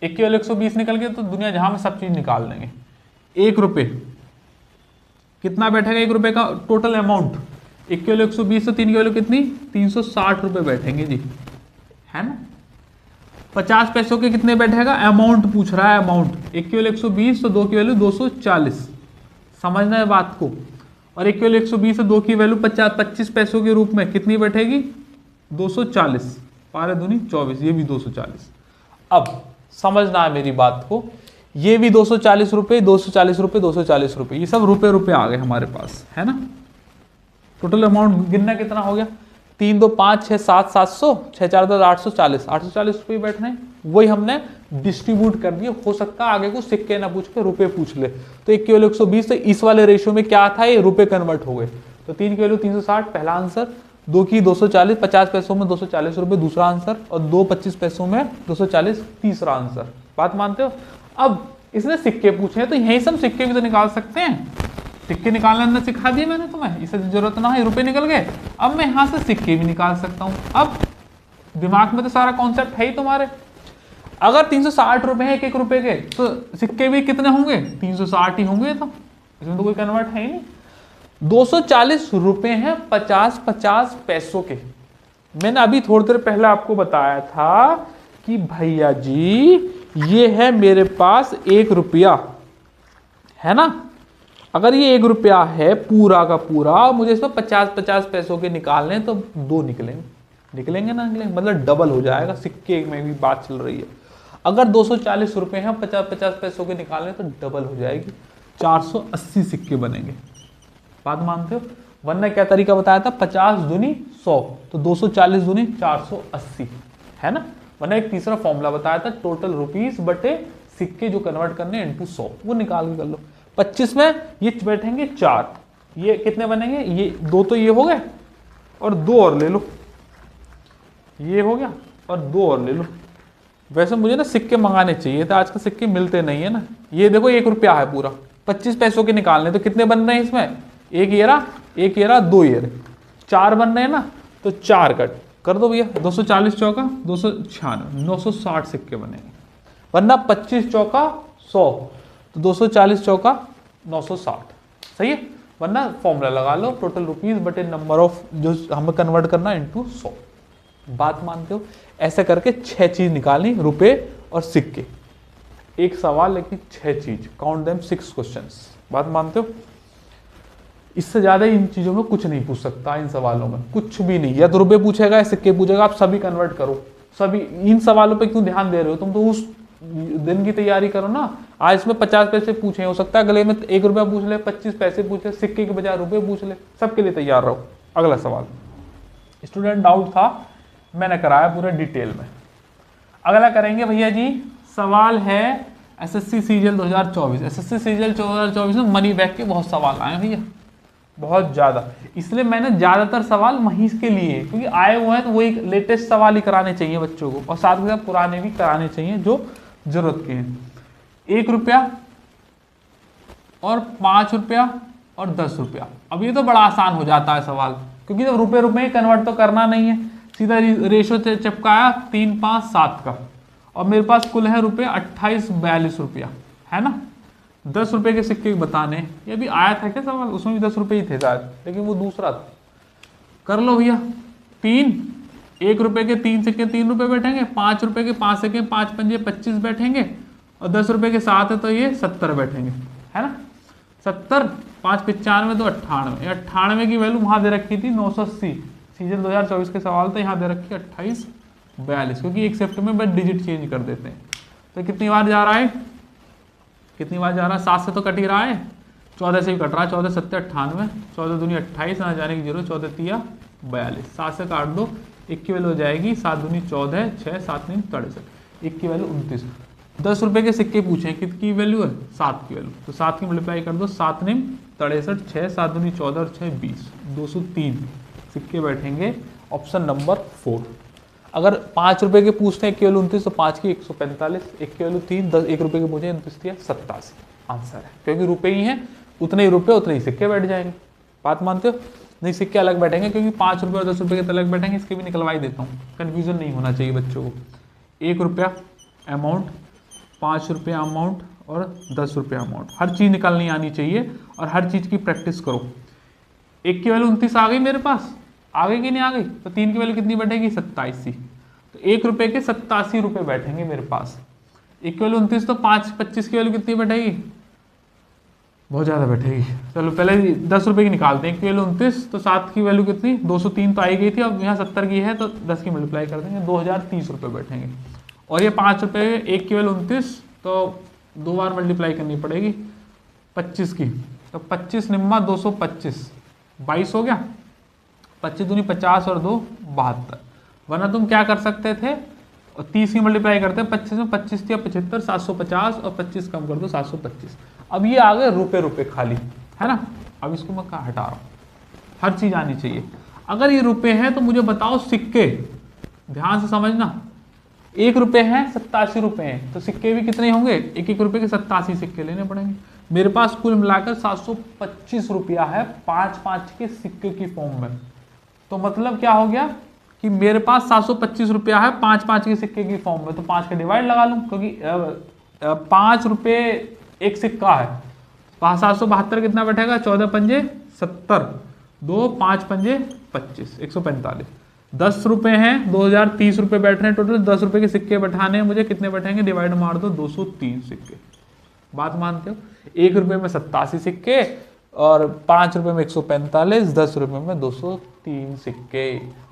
1 की वैल्यू 120 निकल गया, तो दुनिया जहां में सब चीज निकाल देंगे। 1 रुपये कितना बैठेगा? 1 रुपये का टोटल अमाउंट, 1 की वैल्यू 120, तो 3 की वैल्यू कितनी? 360 रुपये बैठेंगे जी, है ना। 50 पैसों के कितने बैठेगा? अमाउंट पूछ रहा है, अमाउंट। 1 की वैल्यू 120, तो 2 की वैल्यू 240, समझना है बात को। और 1 की वैल्यू 120 है, 2 की वैल्यू 25 पैसों के रूप में कितनी बैठेगी? 240, 12 दूनी 24, ये भी 240। अब समझना है मेरी बात को, ये भी 240 रुपये, 240 रुपये, 240 रुपये, ये सब रुपए आ गए हमारे पास, है ना। टोटल अमाउंट गिनना कितना हो गया? 3, 2, 5, 6, 7, 700, 6, 4, 10, 840, 840 रुपये बैठने। वही हमने डिस्ट्रीब्यूट कर दिए। हो सकता है आगे को सिक्के ना पूछ के रुपए पूछ ले, तो 1 की वैल्यू 120, तो इस वाले रेशियो में क्या था? ये रुपए कन्वर्ट हो गए। तो 3 की वैल्यू 360 पहला आंसर, 2 की 240, 50 पैसों में 240 रुपये दूसरा आंसर, और 2 25 पैसों में 240 तीसरा आंसर। बात मानते हो? अब इसने सिक्के पूछे हैं, तो यही सब सिक्के भी तो निकाल सकते हैं। सिक्के निकालना ना सिखा दिया मैंने तुम्हें, इसे जरूरत ना है, रुपए निकल गए। अब मैं यहाँ से सिक्के भी निकाल सकता हूँ। अब दिमाग में तो सारा कॉन्सेप्ट है ही तुम्हारे। अगर 360 रुपए हैं एक एक रुपए के, तो सिक्के भी कितने होंगे, 360 ही होंगे। तो इसमें तो कोई कन्वर्ट है ही नहीं। 240 रुपए हैं 50-50 पैसों के। मैंने अभी थोड़ी देर पहले आपको बताया था कि भैया जी ये है मेरे पास 1 रुपया, है ना। अगर ये 1 रुपया है पूरा का पूरा, मुझे इसमें 50-50 पैसों के निकालने, तो 2 निकलेंगे ना निकलेंगे, मतलब डबल हो जाएगा। सिक्के में भी बात चल रही है। अगर 240 रुपए हैं 50-50 पैसों के निकालने, तो डबल हो जाएगी, 480 सिक्के बनेंगे। बात मानते हो? वरना क्या तरीका बताया था, 50 दूनी 100, तो 240 दूनी 480, है ना। वरना एक तीसरा फॉर्मूला बताया था, टोटल रुपीस बटे सिक्के जो कन्वर्ट करने इनटू 100, वो निकाल के कर लो। 25 में ये बैठेंगे 4, ये कितने बनेंगे, ये 2 तो ये हो गए, और 2 और ले लो, ये हो गया, और 2 और ले लो। वैसे मुझे ना सिक्के मंगाने चाहिए थे, आज के सिक्के मिलते नहीं है ना। ये देखो 1 रुपया है पूरा, 25 पैसों के निकालने, तो कितने बन रहे हैं इसमें, 1 येरा 2 येरे, 4 बन रहे हैं ना, तो 4 कट कर दो भैया, 240 चौका 296, 960 सिक्के बनेंगे। वरना 25 चौका 100, तो 240 चौका 960, सही है। वरना फॉर्मूला लगा लो, टोटल रुपीस बटे नंबर ऑफ जो हमें कन्वर्ट करना इनटू 100। बात मानते हो? ऐसे करके 6 चीज निकालनी, रुपए और सिक्के। एक सवाल लेकिन 6 चीज, काउंट देम 6 क्वेश्चंस। बात मानते हो? इससे ज्यादा इन चीजों में कुछ नहीं पूछ सकता, इन सवालों में कुछ भी नहीं। या तो रुपए पूछेगा या सिक्के पूछेगा, आप सभी कन्वर्ट करो। सभी इन सवालों पे क्यों ध्यान दे रहे हो? तुम तो उस दिन की तैयारी करो ना। आज इसमें 50 पैसे पूछे, हो सकता है अगले में 1 रुपया पूछ ले, 25 पैसे पूछ ले, सिक्के के बजाय रुपए पूछ ले। सबके लिए तैयार रहो। अगला सवाल, स्टूडेंट डाउट था, मैंने कराया पूरा डिटेल में। अगला करेंगे भैया जी, सवाल है एसएससी सीजीएल 2024। एसएससी सीजीएल 2024 में मनी बैक के बहुत सवाल आए भैया, बहुत ज्यादा। इसलिए मैंने ज्यादातर सवाल वहीं के लिए, क्योंकि आए हुए हैं तो वही लेटेस्ट सवाल ही कराने चाहिए बच्चों को, और साथ के साथ पुराने भी कराने चाहिए जो जरूरत के हैं। 1 रुपया और 5 रुपया और 10 रुपया। अब ये तो बड़ा आसान हो जाता है सवाल, क्योंकि जब रुपए रुपए कन्वर्ट तो करना नहीं है, सीधा रेशो चिपकाया 3, 5, 7 का, और मेरे पास कुल है रुपये 28-42 रुपया, है ना। 10 रुपए के सिक्के बताने, ये भी आया था क्या सवाल, उसमें भी 10 रुपए ही थे शायद, लेकिन वो दूसरा था। कर लो भैया। 1 रुपए के 3 सिक्के 3 रुपए बैठेंगे, 5 रुपए के 5 सिक्के 5 पंजे 25 बैठेंगे, और 10 रुपए के 7 है तो ये 70 बैठेंगे, है ना। 70, 5 95 तो 98। 98 की वैल्यू वहां दे रखी थी 980, सीजन 2024 के सवाल थे, यहाँ दे रखी 28-42, क्योंकि एक शिफ्ट में बस डिजिट चेंज कर देते हैं। तो कितनी बार जा रहा है, कितनी बार जा रहा है, 7 से तो कट ही रहा है, 14 से भी कट रहा है, 14 7 98, 14 दूनी 28, ना जाने की जरूरत, 14 तिया 42, 7 से काट दो, 1 की वैल्यू हो जाएगी 7 दूनी 14, 6 7 9 63, 1 की वैल्यू 29। 10 रुपए के सिक्के पूछे, कितनी वैल्यू है, 7 की वैल्यू, तो 7 की मल्टीप्लाई कर दो, 7 9 63, 6 7 दूनी 14 और 6 20, 203 सिक्के बैठेंगे। Option number 4। अगर 5 रुपए के पूछते हैं, 1 की वैल्यू 29, तो 5 की 145, 1 की वैल्यू 3, 10 1 रुपए के पूछे 29 87 आंसर है, क्योंकि रुपए ही हैं, उतने ही रुपए उतने ही सिक्के बैठ जाएंगे। बात मानते हो? नहीं, सिक्के अलग बैठेंगे, क्योंकि 5 रुपए और 10 रुपए के अलग बैठेंगे, इसके भी निकलवा ही देता हूँ, कन्फ्यूजन नहीं होना चाहिए बच्चों को। 1 रुपया अमाउंट, 5 रुपया अमाउंट और 10 रुपया अमाउंट, हर चीज़ निकालनी आनी चाहिए और हर चीज़ की प्रैक्टिस करो। 1 की वैल्यू 29 आ गई मेरे पास, आ गई कि नहीं आ गई, तो 3 की वैल्यू कितनी बैठेगी 87, तो 1 रुपए के 87 रुपए बैठेंगे मेरे पास। 1 की वैल्यू 29, तो 25 की वैल्यू कितनी बैठेगी, बहुत ज़्यादा बैठेगी। चलो पहले 10 रुपए की निकालते हैं। 1 की वैल्यू 29, तो 7 की वैल्यू कितनी 203 तो आई गई थी, अब यहाँ 70 की है तो 10 की मल्टीप्लाई कर देंगे, 2030 रुपये बैठेंगे। और ये 5 रुपये, 1 की वैल्यू 29, तो 2 बार मल्टीप्लाई करनी पड़ेगी 25 की, तो 25 निम्मा 225, 22 हो गया, 25 दूनी 50 और 2 72। वरना तुम क्या कर सकते थे, और 30 की मल्टीप्लाई करते हैं 25 में, 25 या 75, 750, और 25 कम कर दो 725। अब ये आ गए रुपए रुपए खाली, है ना। अब इसको मैं कहाँ हटा रहा हूँ, हर चीज आनी चाहिए। अगर ये रुपए हैं तो मुझे बताओ सिक्के, ध्यान से समझना। 1 रुपए हैं 87 रुपए हैं, तो सिक्के भी कितने होंगे, 1 1 रुपए के 87 सिक्के लेने पड़ेंगे। मेरे पास कुल मिलाकर 725 रुपया है 5-5 के सिक्के की फॉर्म में। तो मतलब क्या हो गया कि मेरे पास 725 रुपया है 5-5 के सिक्के की फॉर्म में, तो 5 का डिवाइड लगा लूं, क्योंकि 5 रुपये एक सिक्का है। 772 कितना बैठेगा, 14 पंजे 70, 2 5 पंजे 25, 145। 10 रुपये हैं, 2030 रुपये बैठ रहे हैं टोटल। 10 रुपये के सिक्के बैठाने हैं मुझे, कितने बैठेंगे, डिवाइड मार दो, 203 सिक्के। बात मानते हो? 1 रुपये में 87 सिक्के और 5 रुपये में 145, 10 रुपये में 203 सिक्के।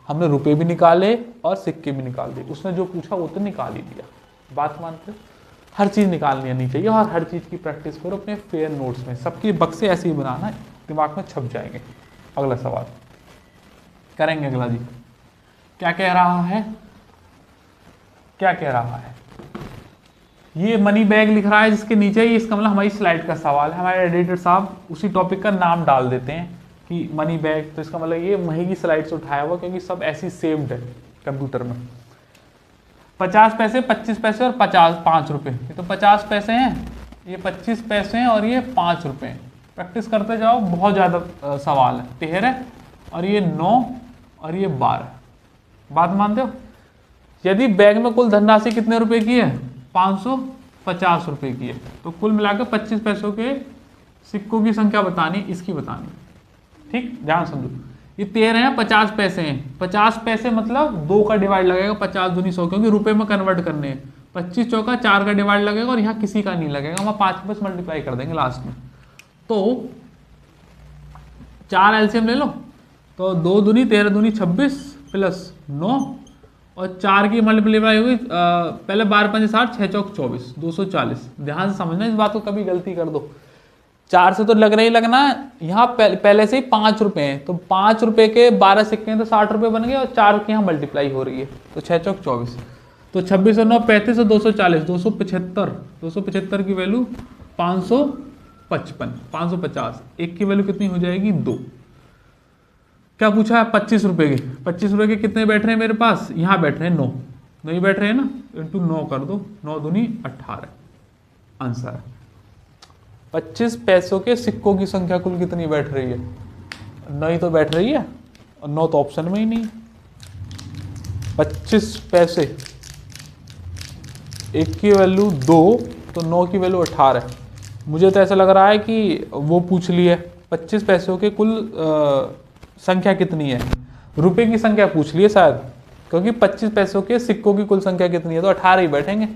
हमने रुपये भी निकाले और सिक्के भी निकाल दिए। उसने जो पूछा वो तो निकाल ही दिया। बात मानते हो? हर चीज़ निकालनी आनी चाहिए और हर चीज़ की प्रैक्टिस करो अपने फेयर नोट्स में। सबकी बक्से ऐसे ही बनाना, दिमाग में छप जाएंगे। अगला सवाल करेंगे। अगला जी क्या कह रहा है, क्या कह रहा है, ये मनी बैग लिख रहा है जिसके नीचे ही, इसका मतलब हमारी स्लाइड का सवाल है। हमारे एडिटर साहब उसी टॉपिक का नाम डाल देते हैं कि मनी बैग, तो इसका मतलब ये वही की स्लाइड से उठाया हुआ, क्योंकि सब ऐसी सेव्ड है कंप्यूटर में। 50 पैसे, 25 पैसे और 5 रुपये। ये तो 50 पैसे हैं, ये 25 पैसे हैं और ये 5 रुपये हैं। प्रैक्टिस करते जाओ, बहुत ज़्यादा सवाल है। 13 और ये 9 और ये 12। बात मानते हो? यदि बैग में कुल धनराशि कितने रुपए की है, 550 रुपए की है, तो कुल मिलाकर 25 पैसों के सिक्कों की संख्या बतानी, इसकी बतानी। ठीक, ध्यान समझो। ये 13 है, 50 पैसे हैं। 50 पैसे मतलब 2 का डिवाइड लगेगा, 50 दूनी 100, क्योंकि रुपए में कन्वर्ट करने हैं। 25 चौका 4 का डिवाइड लगेगा और यहाँ किसी का नहीं लगेगा, हम 5 बस मल्टीप्लाई कर देंगे लास्ट में। तो 4 एलसीएम ले लो, तो 2 दूनी 13 दूनी 26 प्लस 9 और 4 की मल्टीप्लाई हुई, पहले 12 5 60, 6 चौक 24, 240। ध्यान से समझना इस बात को, कभी गलती कर दो। 4 से तो लगना ही लगना, यहाँ पहले से ही 5 रुपये हैं, तो 5 रुपये के 12 सिक्के हैं तो 60 रुपये बन गए, और 4 की यहाँ मल्टीप्लाई हो रही है, तो 6 चौक 24, तो 26 और 9 35 और 240, 275। 275 की वैल्यू 555, 550। एक की वैल्यू कितनी हो जाएगी, 2। क्या पूछा है, 25 रुपये के। 25 रुपये के कितने बैठ रहे हैं मेरे पास, यहाँ बैठ रहे हैं 9, नहीं बैठ रहे हैं ना, इंटू 9 कर दो, 9 दूनी 18। आंसर है 25 पैसों के सिक्कों की संख्या कुल कितनी बैठ रही है, 9 ही तो बैठ रही है, और 9 तो ऑप्शन में ही नहीं। 25 पैसे, एक की वैल्यू 2, तो 9 की वैल्यू 18। मुझे तो ऐसा लग रहा है कि वो पूछ ली है 25 पैसों के कुल संख्या कितनी है, रुपए की संख्या पूछ ली है शायद, क्योंकि 25 पैसों के सिक्कों की कुल संख्या कितनी है, तो 18 ही बैठेंगे।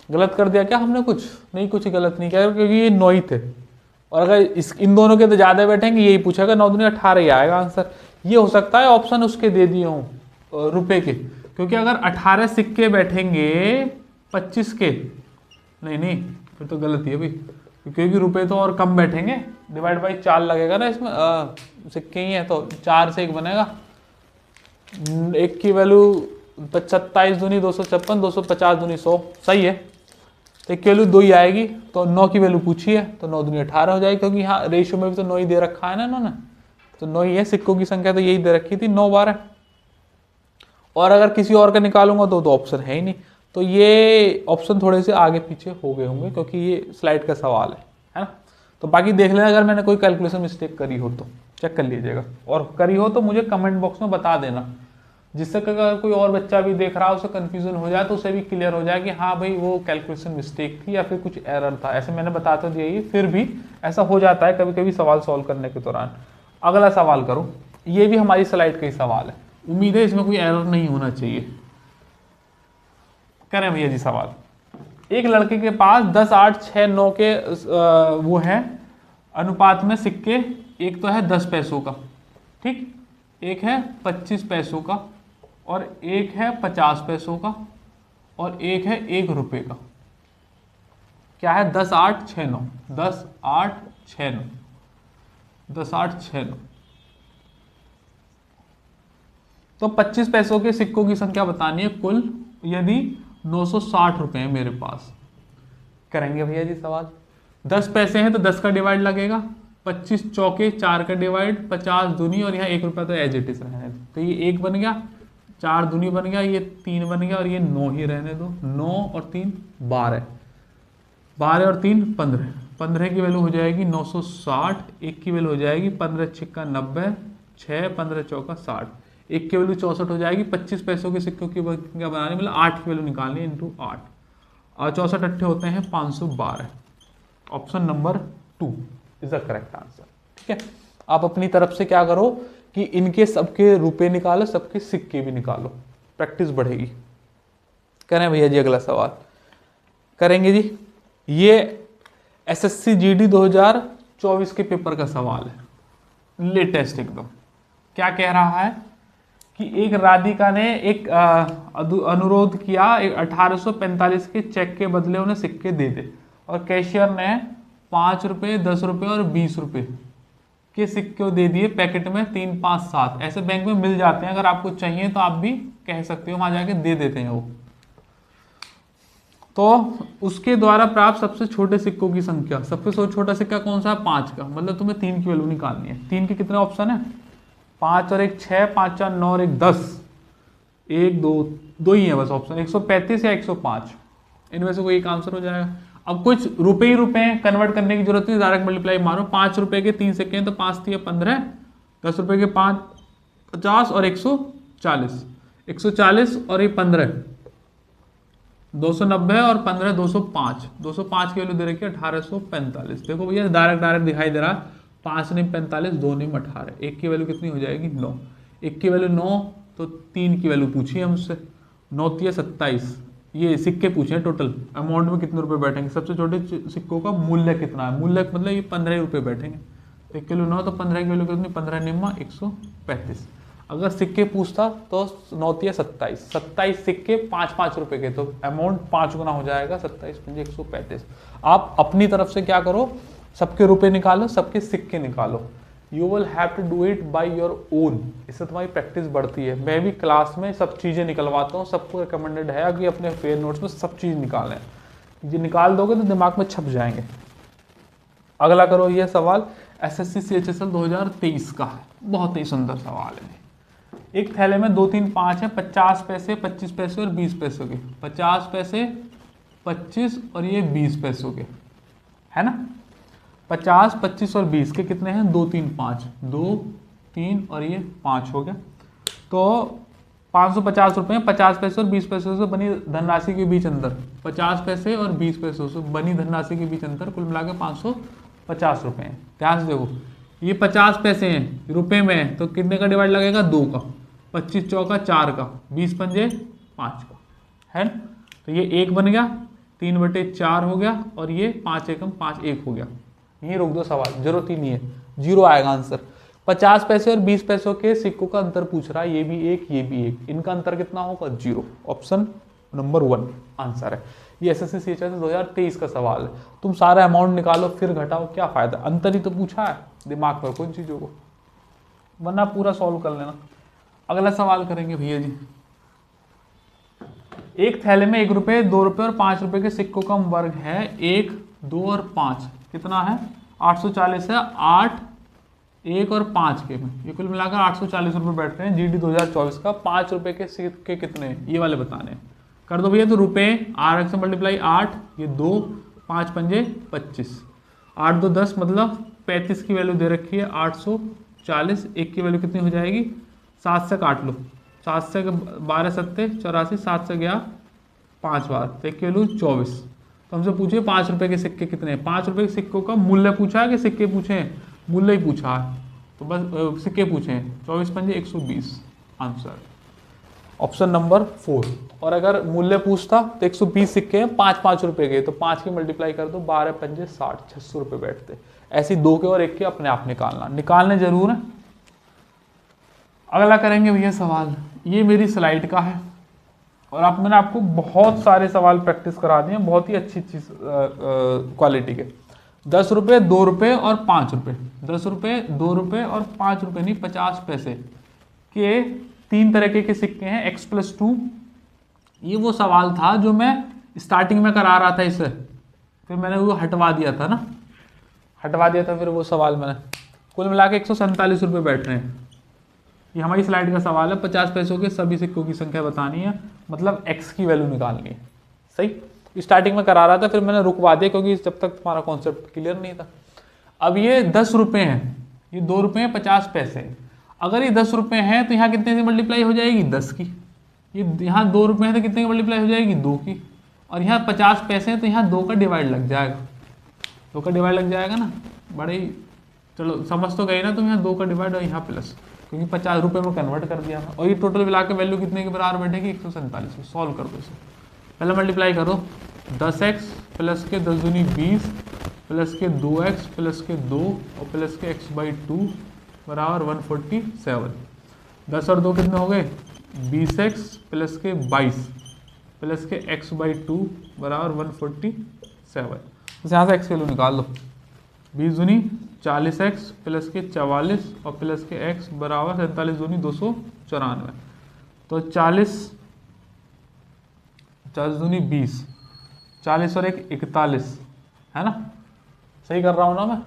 गलत कर दिया क्या हमने, कुछ नहीं, कुछ गलत नहीं किया, क्योंकि ये 9 ही थे, और अगर इन दोनों के तो ज़्यादा बैठेंगे, यही पूछेगा, 9 दूनी 18 ही आएगा आंसर। ये हो सकता है ऑप्शन उसके दे दिए हों रुपए के, क्योंकि अगर 18 सिक्के बैठेंगे 25 के, नहीं फिर तो गलत ही है भाई, क्योंकि रुपए तो और कम बैठेंगे, डिवाइड बाई 4 लगेगा ना इसमें, सिक्के ही है तो 4 से 1 बनेगा। 1 की वैल्यू 27 दूनी 256, 250 दूनी 100, सही है। तो 1 की वैल्यू 2 ही आएगी, तो 9 की वैल्यू पूछी है, तो 9 दूनी 18 हो जाएगी, क्योंकि यहाँ रेशियो में भी तो 9 ही दे रखा है ना इन्होंने, तो 9 ही है। सिक्कों की संख्या तो यही दे रखी थी, 9 12। और अगर किसी और का निकालूंगा तो ऑप्शन है ही नहीं, तो ये ऑप्शन थोड़े से आगे पीछे हो गए होंगे, क्योंकि ये स्लाइड का सवाल है ना। तो बाकी देख लेना, अगर मैंने कोई कैलकुलेशन मिस्टेक करी हो तो चेक कर लीजिएगा, और करी हो तो मुझे कमेंट बॉक्स में बता देना, जिससे अगर कोई और बच्चा भी देख रहा है उसे कन्फ्यूजन हो जाए, तो उसे भी क्लियर हो जाए कि हाँ भाई वो कैलकुलेशन मिस्टेक थी या फिर कुछ एरर था। ऐसे मैंने बता तो दिया ही, फिर भी ऐसा हो जाता है कभी कभी सवाल सॉल्व करने के दौरान। अगला सवाल करो, ये भी हमारी स्लाइड का ही सवाल है, उम्मीद है इसमें कोई एरर नहीं होना चाहिए। करें भैया जी सवाल। एक लड़के के पास 10, 8, 6, 9 के वो है अनुपात में सिक्के, एक तो है 10 पैसों का, ठीक, एक है 25 पैसों का, और एक है 50 पैसों का, और एक है 1 रुपये का। क्या है, 10, 8, 6, 9, 10, 8, 6, 9, 10, 8, 6, 9। तो 25 पैसों के सिक्कों की संख्या बतानी है कुल, यदि 960 रुपए है मेरे पास। करेंगे भैया जी सवाल। 10 पैसे हैं तो 10 का डिवाइड लगेगा, 25 चौके 4 का डिवाइड, 50 दूनी, और यहाँ 1 रुपया तो एज इट इज रहने दो, तो ये 1 बन गया, 4 दूनी बन गया, ये 3 बन गया, और ये 9 ही रहने दो। 9 और 3 12, 12 और 3 15, 15 की वैल्यू हो जाएगी 960, 1 की वैल्यू हो जाएगी 15 छिक्का 90, 6 15 चौका 60, 1 की वैल्यू 64 हो जाएगी। 25 पैसों के सिक्कों की क्या बनानी, मतलब 8 की वैल्यू निकालनी इंटू 8, और 64 अट्ठे होते हैं 512। Option number 2 is the correct answer. ठीक है, आप अपनी तरफ से क्या करो कि इनके सबके रुपए निकालो, सबके सिक्के भी निकालो, प्रैक्टिस बढ़ेगी। करें भैया जी अगला सवाल करेंगे जी। ये एसएससी जीडी 2024 के पेपर का सवाल है, लेटेस्ट एकदम। क्या कह रहा है कि एक राधिका ने एक अनुरोध किया 1845 के चेक के बदले उन्हें सिक्के दे दे, और कैशियर ने 5 रुपये, 10 रुपये और 20 रुपये के सिक्के दे दिए पैकेट में 3, 5, 7। ऐसे बैंक में मिल जाते हैं, अगर आपको चाहिए तो आप भी कह सकते हो, वहां जाके दे देते हैं वो। तो उसके द्वारा प्राप्त सबसे छोटे सिक्कों की संख्या, सबसे छोटा सिक्का कौन सा है, 5 का, मतलब तुम्हें 3 की वैल्यू निकालनी है। 3 के कितने ऑप्शन है, 5 और 1 6, 5 4 9 और 1 10, 1 2 ही है बस ऑप्शन, 135 या 105, इनमें से कोई एक आंसर हो जाएगा। अब कुछ रुपए ही रुपए कन्वर्ट करने की जरूरत नहीं, डायरेक्ट मल्टीप्लाई मारो। 5 रुपए के 3 सिक्के हैं तो 5 3 15, 10 रुपए के 5 50 और 140, 140 और ये 15 290 और 15 205, 205 की वैल्यू दे रखी है 1845। देखो भैया डायरेक्ट दिखाई दे रहा है, 5 नहीं 45, 2 नहीं 18, 1 की वैल्यू कितनी हो जाएगी 9, 1 की वैल्यू 9, तो 3 की वैल्यू पूछी हमसे, 9 3 27। ये सिक्के पूछे हैं, टोटल अमाउंट में कितने रुपए बैठेंगे, सबसे छोटे सिक्कों का मूल्य कितना है, मूल्य मतलब ये 15 रुपये बैठेंगे। 1 की वैल्यू 9 तो 15 की वैल्यू कितनी, 15 निम्मा 135। अगर सिक्के पूछता तो 9 3 27, 27 सिक्के 5-5 रुपए के, तो अमाउंट 5 गुना हो जाएगा, 27 5 135। आप अपनी तरफ से क्या करो, सबके रुपए निकालो, सबके सिक्के निकालो। You will have to do it by your own, इससे तुम्हारी प्रैक्टिस बढ़ती है। मैं भी क्लास में सब चीज़ें निकलवाता हूँ, सबको रिकमेंडेड है कि अपने फेयर नोट्स में सब चीज़ निकालें। ये निकाल दोगे तो दिमाग में छप जाएंगे। अगला करो, ये सवाल एसएससी CHSL 2023 का है, बहुत ही सुंदर सवाल है। एक थैले में 2 3 5 है, 50 पैसे, 25 पैसे और 20 पैसों के, 50 पैसे, 25 और ये 20 पैसों के, है ना। 50 25 और 20 के कितने हैं, 2 3 5, 2 3 और ये 5 हो गया, तो 550 रुपये हैं। 50 पैसे और 20 पैसों से बनी धनराशि के बीच अंतर, 50 पैसे और 20 पैसों से बनी धनराशि के बीच अंतर कुल मिलाकर 550 रुपये हैं। ध्यान से देखो, ये 50 पैसे हैं रुपए में, तो कितने का डिवाइड लगेगा, 2 का, 25 चौका 4 का, 20 पंजे 5 का, है ना। तो ये 1 बन गया, 3/4 हो गया, और ये 5 एकम 5 1 हो गया। ये रोक दो सवाल, जरूरत ही नहीं है, 0 आएगा आंसर। 50 पैसे और 20 पैसों के सिक्कों का अंतर पूछ रहा है, ये भी 1 ये भी 1, इनका अंतर कितना होगा, 0। ऑप्शन नंबर 1 आंसर है। ये एसएससी CHSL 2023 का सवाल है। तुम सारा अमाउंट निकालो फिर घटाओ, क्या फायदा, अंतर ही तो पूछा है, दिमाग में कौन चीजों को, वरना पूरा सॉल्व कर लेना। अगला सवाल करेंगे भैया जी। एक थैले में 1 रुपये, 2 रुपये और 5 रुपये के सिक्कों का वर्ग है 1 2 और 5, कितना है 840 है। 8 1 और 5 के में ये कुल मिलाकर 840 रुपये बैठ रहे हैं। जीडी 2024 का 5 रुपये के सिक्के कितने हैं, ये वाले बताने हैं। कर दो भैया, तो रुपये 8 से मल्टीप्लाई 8, ये 2 5 पंजे 25, 8 2 10, मतलब 35 की वैल्यू दे रखी है 840। 1 की वैल्यू कितनी हो जाएगी, 7 से काट लो, 7 से 12 सत्ते 84, 7 से गया 5 बार, तो 1 की वैल्यू 24। तो हमसे पूछे 5 रुपये के सिक्के कितने हैं। 5 रुपये के सिक्कों का मूल्य पूछा है कि सिक्के पूछे हैं, मूल्य ही पूछा है, तो बस सिक्के पूछे हैं। 24 पंजे 120 आंसर, ऑप्शन नंबर 4। और अगर मूल्य पूछता तो 120 सिक्के हैं 5-5 रुपये के, तो 5 की मल्टीप्लाई कर दो, 12 पंजे 60, 600 रुपये बैठते। ऐसे 2 के और 1 के अपने आप निकालने जरूर है। अगला करेंगे भैया सवाल, ये मेरी स्लाइड का है, और मैंने आपको बहुत सारे सवाल प्रैक्टिस करा दिए, बहुत ही अच्छी क्वालिटी के। 10 रुपये, 2 रुपये और 5 रुपये, 10 रुपये, 2 रुपये और 5 रुपये नहीं 50 पैसे के 3 तरीके के सिक्के हैं, x+2। ये वो सवाल था जो मैं स्टार्टिंग में करा रहा था इसे, फिर मैंने वो हटवा दिया था ना, फिर वो सवाल मैंने, कुल मिला के 147 रुपये बैठ रहे हैं। ये हमारी स्लाइड का सवाल है, 50 पैसों के सभी सिक्कों की संख्या बतानी है, मतलब x की वैल्यू निकालनी है। सही, स्टार्टिंग में करा रहा था, फिर मैंने रुकवा दिया क्योंकि जब तक तुम्हारा कॉन्सेप्ट क्लियर नहीं था। अब ये 10 रुपये हैं, ये 2 रुपये 50 पैसे। अगर ये 10 रुपये हैं तो यहाँ कितने से मल्टीप्लाई हो जाएगी, 10 की। ये यहाँ 2 रुपये हैं तो कितने की मल्टीप्लाई हो जाएगी, 2 की। और यहाँ 50 पैसे हैं तो यहाँ 2 का डिवाइड लग जाएगा, 2 का डिवाइड लग जाएगा ना। बड़े ही चलो समझ तो गए ना तुम, यहाँ 2 का डिवाइड और यहाँ प्लस, क्योंकि 50 रुपये में कन्वर्ट कर दिया था। और ये टोटल मिला के वैल्यू कितने के बराबर बैठेगी, 147। सॉल्व कर दो इसे, पहले मल्टीप्लाई करो, 10x प्लस के 10 दूनी 20 प्लस के 2x प्लस के 2 और प्लस के x/2 बराबर 147। 10 और 2 कितने हो गए, 20x प्लस के 22 प्लस के x/2 बराबर 147। तो यहाँ से x वैल्यू निकाल लो, 20 दूनी 40x प्लस के 44 और प्लस के x बराबर 47 दूनी 294। तो 40 दूनी 20, 40 और 1 41, है ना, सही कर रहा हूँ ना मैं।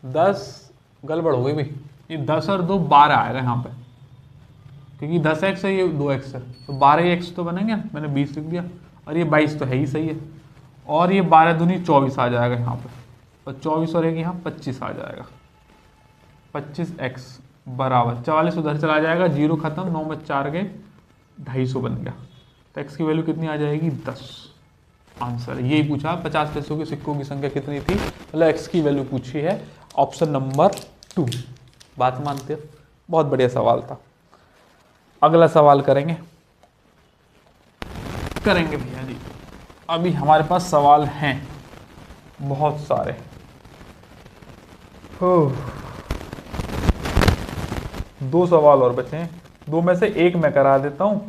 10 गड़बड़ हो गई भाई, ये 10 और 2 12 आएगा यहाँ पे, क्योंकि 10x है, ये 2x है, तो 12x तो बनेंगे। मैंने 20 लिख दिया, और ये 22 तो है ही, सही है। और ये 12 दूनी 24 आ जाएगा यहाँ पे, और 24 और 1 यहाँ 25 आ जाएगा। 25x बराबर 44 उधर चला जाएगा, 0 खत्म, 9 में 4 गए, 250 बन गया। तो x की वैल्यू कितनी आ जाएगी, 10। आंसर यही पूछा, 50 पैसों के सिक्कों की संख्या कितनी थी, मतलब x की वैल्यू पूछी है, ऑप्शन नंबर 2। बात मानते हो, बहुत बढ़िया सवाल था। अगला सवाल करेंगे भैया जी। अभी हमारे पास सवाल हैं बहुत सारे। 2 सवाल और बचे हैं, 2 में से 1 मैं करा देता हूं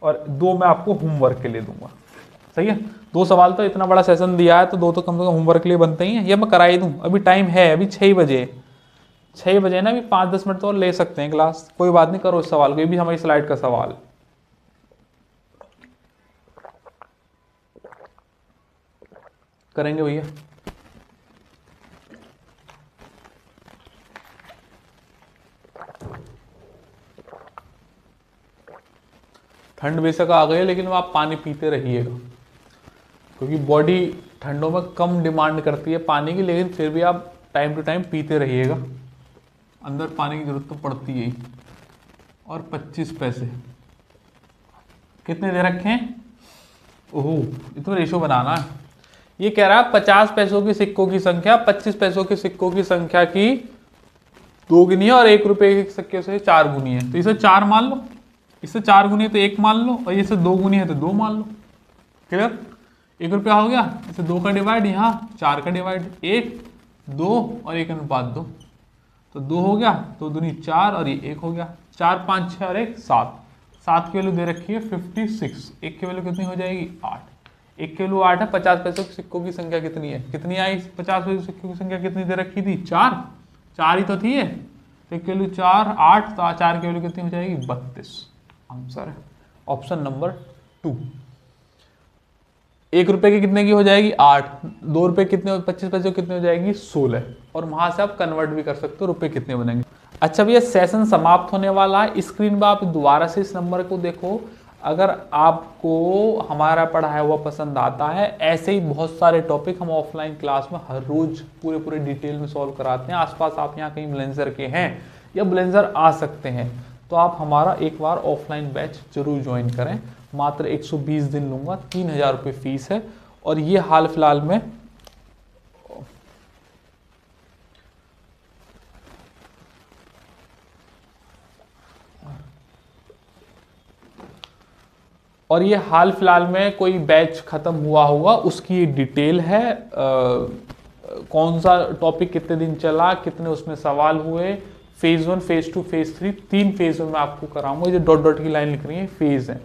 और 2 मैं आपको होमवर्क के लिए दूंगा। सही है, 2 सवाल तो, इतना बड़ा सेशन दिया है तो 2 तो कम से कम होमवर्क के लिए बनते ही हैं। ये मैं करा ही दूं, अभी टाइम है, अभी 6 बजे ना, अभी 5-10 मिनट तो और ले सकते हैं क्लास, कोई बात नहीं। करो इस सवाल को, ये भी हमारी स्लाइड का सवाल करेंगे भैया। ठंड बेशक आ गई है, लेकिन आप पानी पीते रहिएगा, क्योंकि बॉडी ठंडों में कम डिमांड करती है पानी की, लेकिन फिर भी आप टाइम टू टाइम पीते रहिएगा, अंदर पानी की जरूरत तो पड़ती है। और 25 पैसे कितने दे रखे हैं, ओह ये तो रेशो बनाना है। ये कह रहा है 50 पैसों के सिक्कों की संख्या 25 पैसों के सिक्कों की संख्या की 2 गुनी है, और 1 रुपए के सिक्के से 4 गुनी है। तो इसे 4 मान लो, इससे 4 गुनी है तो 1 मान लो, और इससे 2 गुनी है तो 2 मान लो। क्लियर, 1 रुपया हो गया, इसे 2 का डिवाइड, यहाँ 4 का डिवाइड, 1 2 और 1 अनुपात 2, तो 2 हो गया, 2 दूनी 4 और ये 1 हो गया, 4 5 6 और 1 7। 7 की वैल्यू दे रखी है 56। 1 की वैल्यू कितनी हो जाएगी, 8। 1 की वैल्यू 8 है। 50 पैसों के सिक्कों की संख्या कितनी है, कितनी आई, 50 पैसों के सिक्कों की संख्या कितनी दे रखी थी, 4 ही तो थी है। 1 की वैल्यू 4 8, तो 4 की वैल्यू कितनी हो जाएगी, 32। आंसर है ऑप्शन नंबर 2। 1 रुपए की कितने की हो जाएगी, 8। 2 रुपए कितने, 25 पैसे कितने हो जाएगी, 16। और वहां से आप कन्वर्ट भी कर सकते हो, रुपए कितने बनेंगे। अच्छा भैया, सेशन समाप्त होने वाला है, स्क्रीन पर आप दोबारा से इस नंबर को देखो। अगर आपको हमारा पढ़ाया हुआ पसंद आता है, ऐसे ही बहुत सारे टॉपिक हम ऑफलाइन क्लास में हर रोज पूरे डिटेल में सॉल्व कराते हैं। आसपास आप यहाँ कहीं ब्लेंजर के हैं या ब्लेंजर आ सकते हैं, तो आप हमारा एक बार ऑफलाइन बैच जरूर ज्वाइन करें। मात्र 120 दिन लूंगा, 3000 रुपये फीस है। और ये हाल फिलहाल में कोई बैच खत्म हुआ होगा, उसकी डिटेल है। कौन सा टॉपिक कितने दिन चला, कितने उसमें सवाल हुए, फेज 1 फेज 2 फेज 3, 3 फेज में मैं आपको कराऊंगा। ये डॉट की लाइन लिख रही है, फेज है।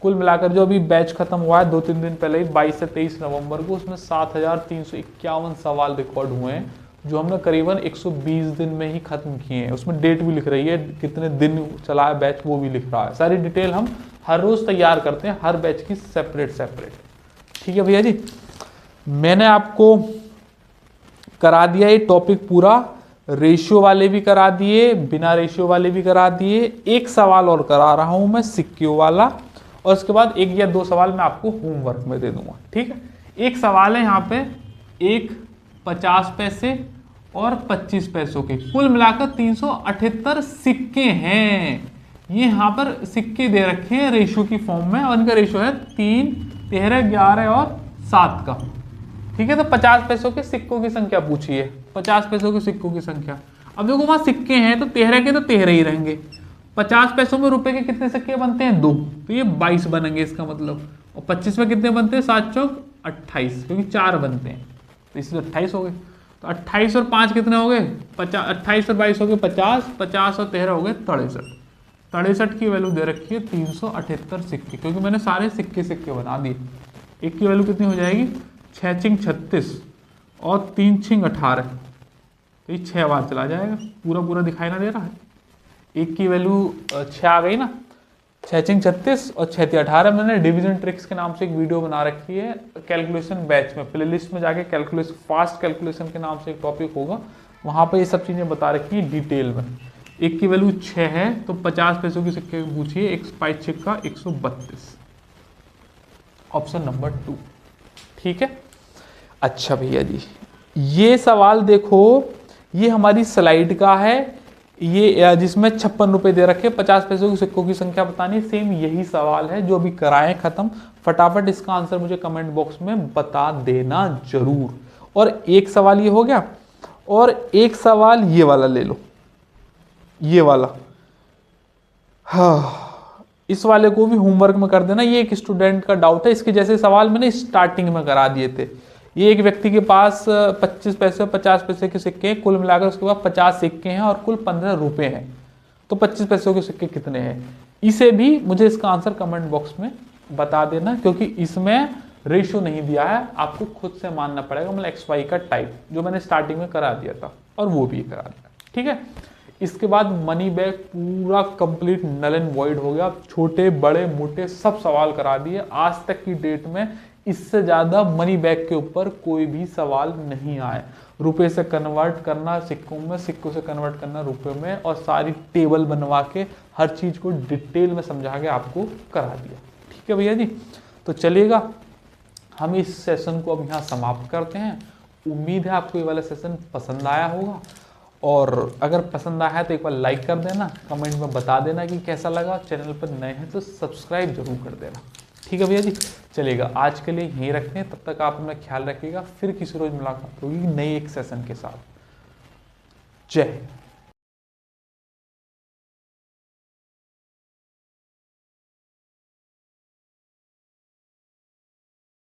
कुल मिलाकर जो अभी बैच खत्म हुआ है 2-3 दिन पहले ही, 22 से 23 नवंबर को, उसमें 7351 सवाल रिकॉर्ड हुए हैं, जो हमने करीबन 120 दिन में ही खत्म किए हैं। उसमें डेट भी लिख रही है, कितने दिन चला है बैच, वो भी लिख रहा है। सारी डिटेल हम हर रोज तैयार करते हैं, हर बैच की सेपरेट। ठीक है भैया जी, मैंने आपको करा दिया ये टॉपिक पूरा, रेशियो वाले भी करा दिए, बिना रेशियो वाले भी करा दिए। एक सवाल और करा रहा हूं मैं, सिक्कों वाला, और उसके बाद 1 या 2 सवाल मैं आपको होमवर्क में दे दूंगा, ठीक है। एक सवाल है यहाँ पे, एक 50 पैसे और 25 पैसों के, कुल मिलाकर 378 सिक्के हैं। ये यहाँ पर सिक्के दे रखे हैं रेशो की फॉर्म में, और इनका रेशो है 3, 13, 11 और 7 का, ठीक है। तो 50 पैसों के सिक्कों की संख्या पूछी है, 50 पैसों के सिक्कों की संख्या। अब देखो वहां सिक्के हैं तो 13 के तो 13 ही रहेंगे। 50 पैसों में रुपए के कितने सिक्के बनते हैं? 2, तो ये 22 बनेंगे इसका मतलब। और 25 में कितने बनते हैं? 7 चौक 28, क्योंकि 4 बनते हैं, तो इसलिए 28 हो गए। तो 28 और 5 कितने हो गए? 28 और 22 हो गए 50, 50 और 13 हो गए 63। 63 की वैल्यू दे रखी है 378 सिक्के, क्योंकि मैंने सारे सिक्के सिक्के बना दिए। एक की वैल्यू कितनी हो जाएगी? 6 छिंग 36 और 3 छिंग 18, तो ये 6 बार चला जाएगा। पूरा पूरा दिखाई ना दे रहा है? एक की वैल्यू 6 आ गई ना, 6 छिंग 36 और 6 तिया 18। मैंने डिवीजन ट्रिक्स के नाम से एक वीडियो बना रखी है कैलकुलेशन बैच में, प्लेलिस्ट में जाके कैलकुलेशन, फास्ट कैलकुलेशन के नाम से एक टॉपिक होगा, वहां पर ये सब चीजें बता रखी है डिटेल में। एक की वैल्यू 6 है तो 50 पैसों की सिक्के पूछिए, एक 5 सिक्का 132, ऑप्शन नंबर 2, ठीक है। अच्छा भैया जी, ये सवाल देखो, ये हमारी स्लाइड का है, ये जिसमें 56 रुपए दे रखे, 50 पैसों के सिक्कों की संख्या बतानी। सेम यही सवाल है जो अभी कराएं खत्म। फटाफट इसका आंसर मुझे कमेंट बॉक्स में बता देना जरूर। और एक सवाल ये हो गया, और एक सवाल ये वाला ले लो, ये वाला, हाँ, इस वाले को भी होमवर्क में कर देना। ये एक स्टूडेंट का डाउट है, इसके जैसे सवाल मैंने स्टार्टिंग में करा दिए थे। ये एक व्यक्ति के पास 25 पैसे 50 पैसे के सिक्के हैं, कुल मिलाकर उसके पास 50 सिक्के हैं और कुल 15 रुपए हैं, तो 25 पैसों के सिक्के कितने हैं? इसे भी मुझे इसका आंसर कमेंट बॉक्स में बता देना, क्योंकि इसमें रेशो नहीं दिया है, आपको खुद से मानना पड़ेगा। मतलब XY का टाइप जो मैंने स्टार्टिंग में करा दिया था, और वो भी करा दिया, ठीक है। इसके बाद मनी बैग पूरा कंप्लीट नल एंड वॉइड हो गया। छोटे बड़े मोटे सब सवाल करा दिए। आज तक की डेट में इससे ज्यादा मनी बैग के ऊपर कोई भी सवाल नहीं आए। रुपए से कन्वर्ट करना सिक्कों में, सिक्कों से कन्वर्ट करना रुपए में, और सारी टेबल बनवा के हर चीज को डिटेल में समझा के आपको करा दिया, ठीक है भैया जी। तो चलिएगा, हम इस सेशन को अब यहाँ समाप्त करते हैं। उम्मीद है आपको ये वाला सेशन पसंद आया होगा, और अगर पसंद आया है तो एक बार लाइक कर देना, कमेंट में बता देना कि कैसा लगा। चैनल पर नए हैं तो सब्सक्राइब जरूर कर देना, ठीक है भैया जी। चलिएगा, आज के लिए यहीं रखते हैं, तब तक आप अपना ख्याल रखिएगा। फिर किसी रोज मुलाकात होगी नए एक सेशन के साथ। जय हिंद।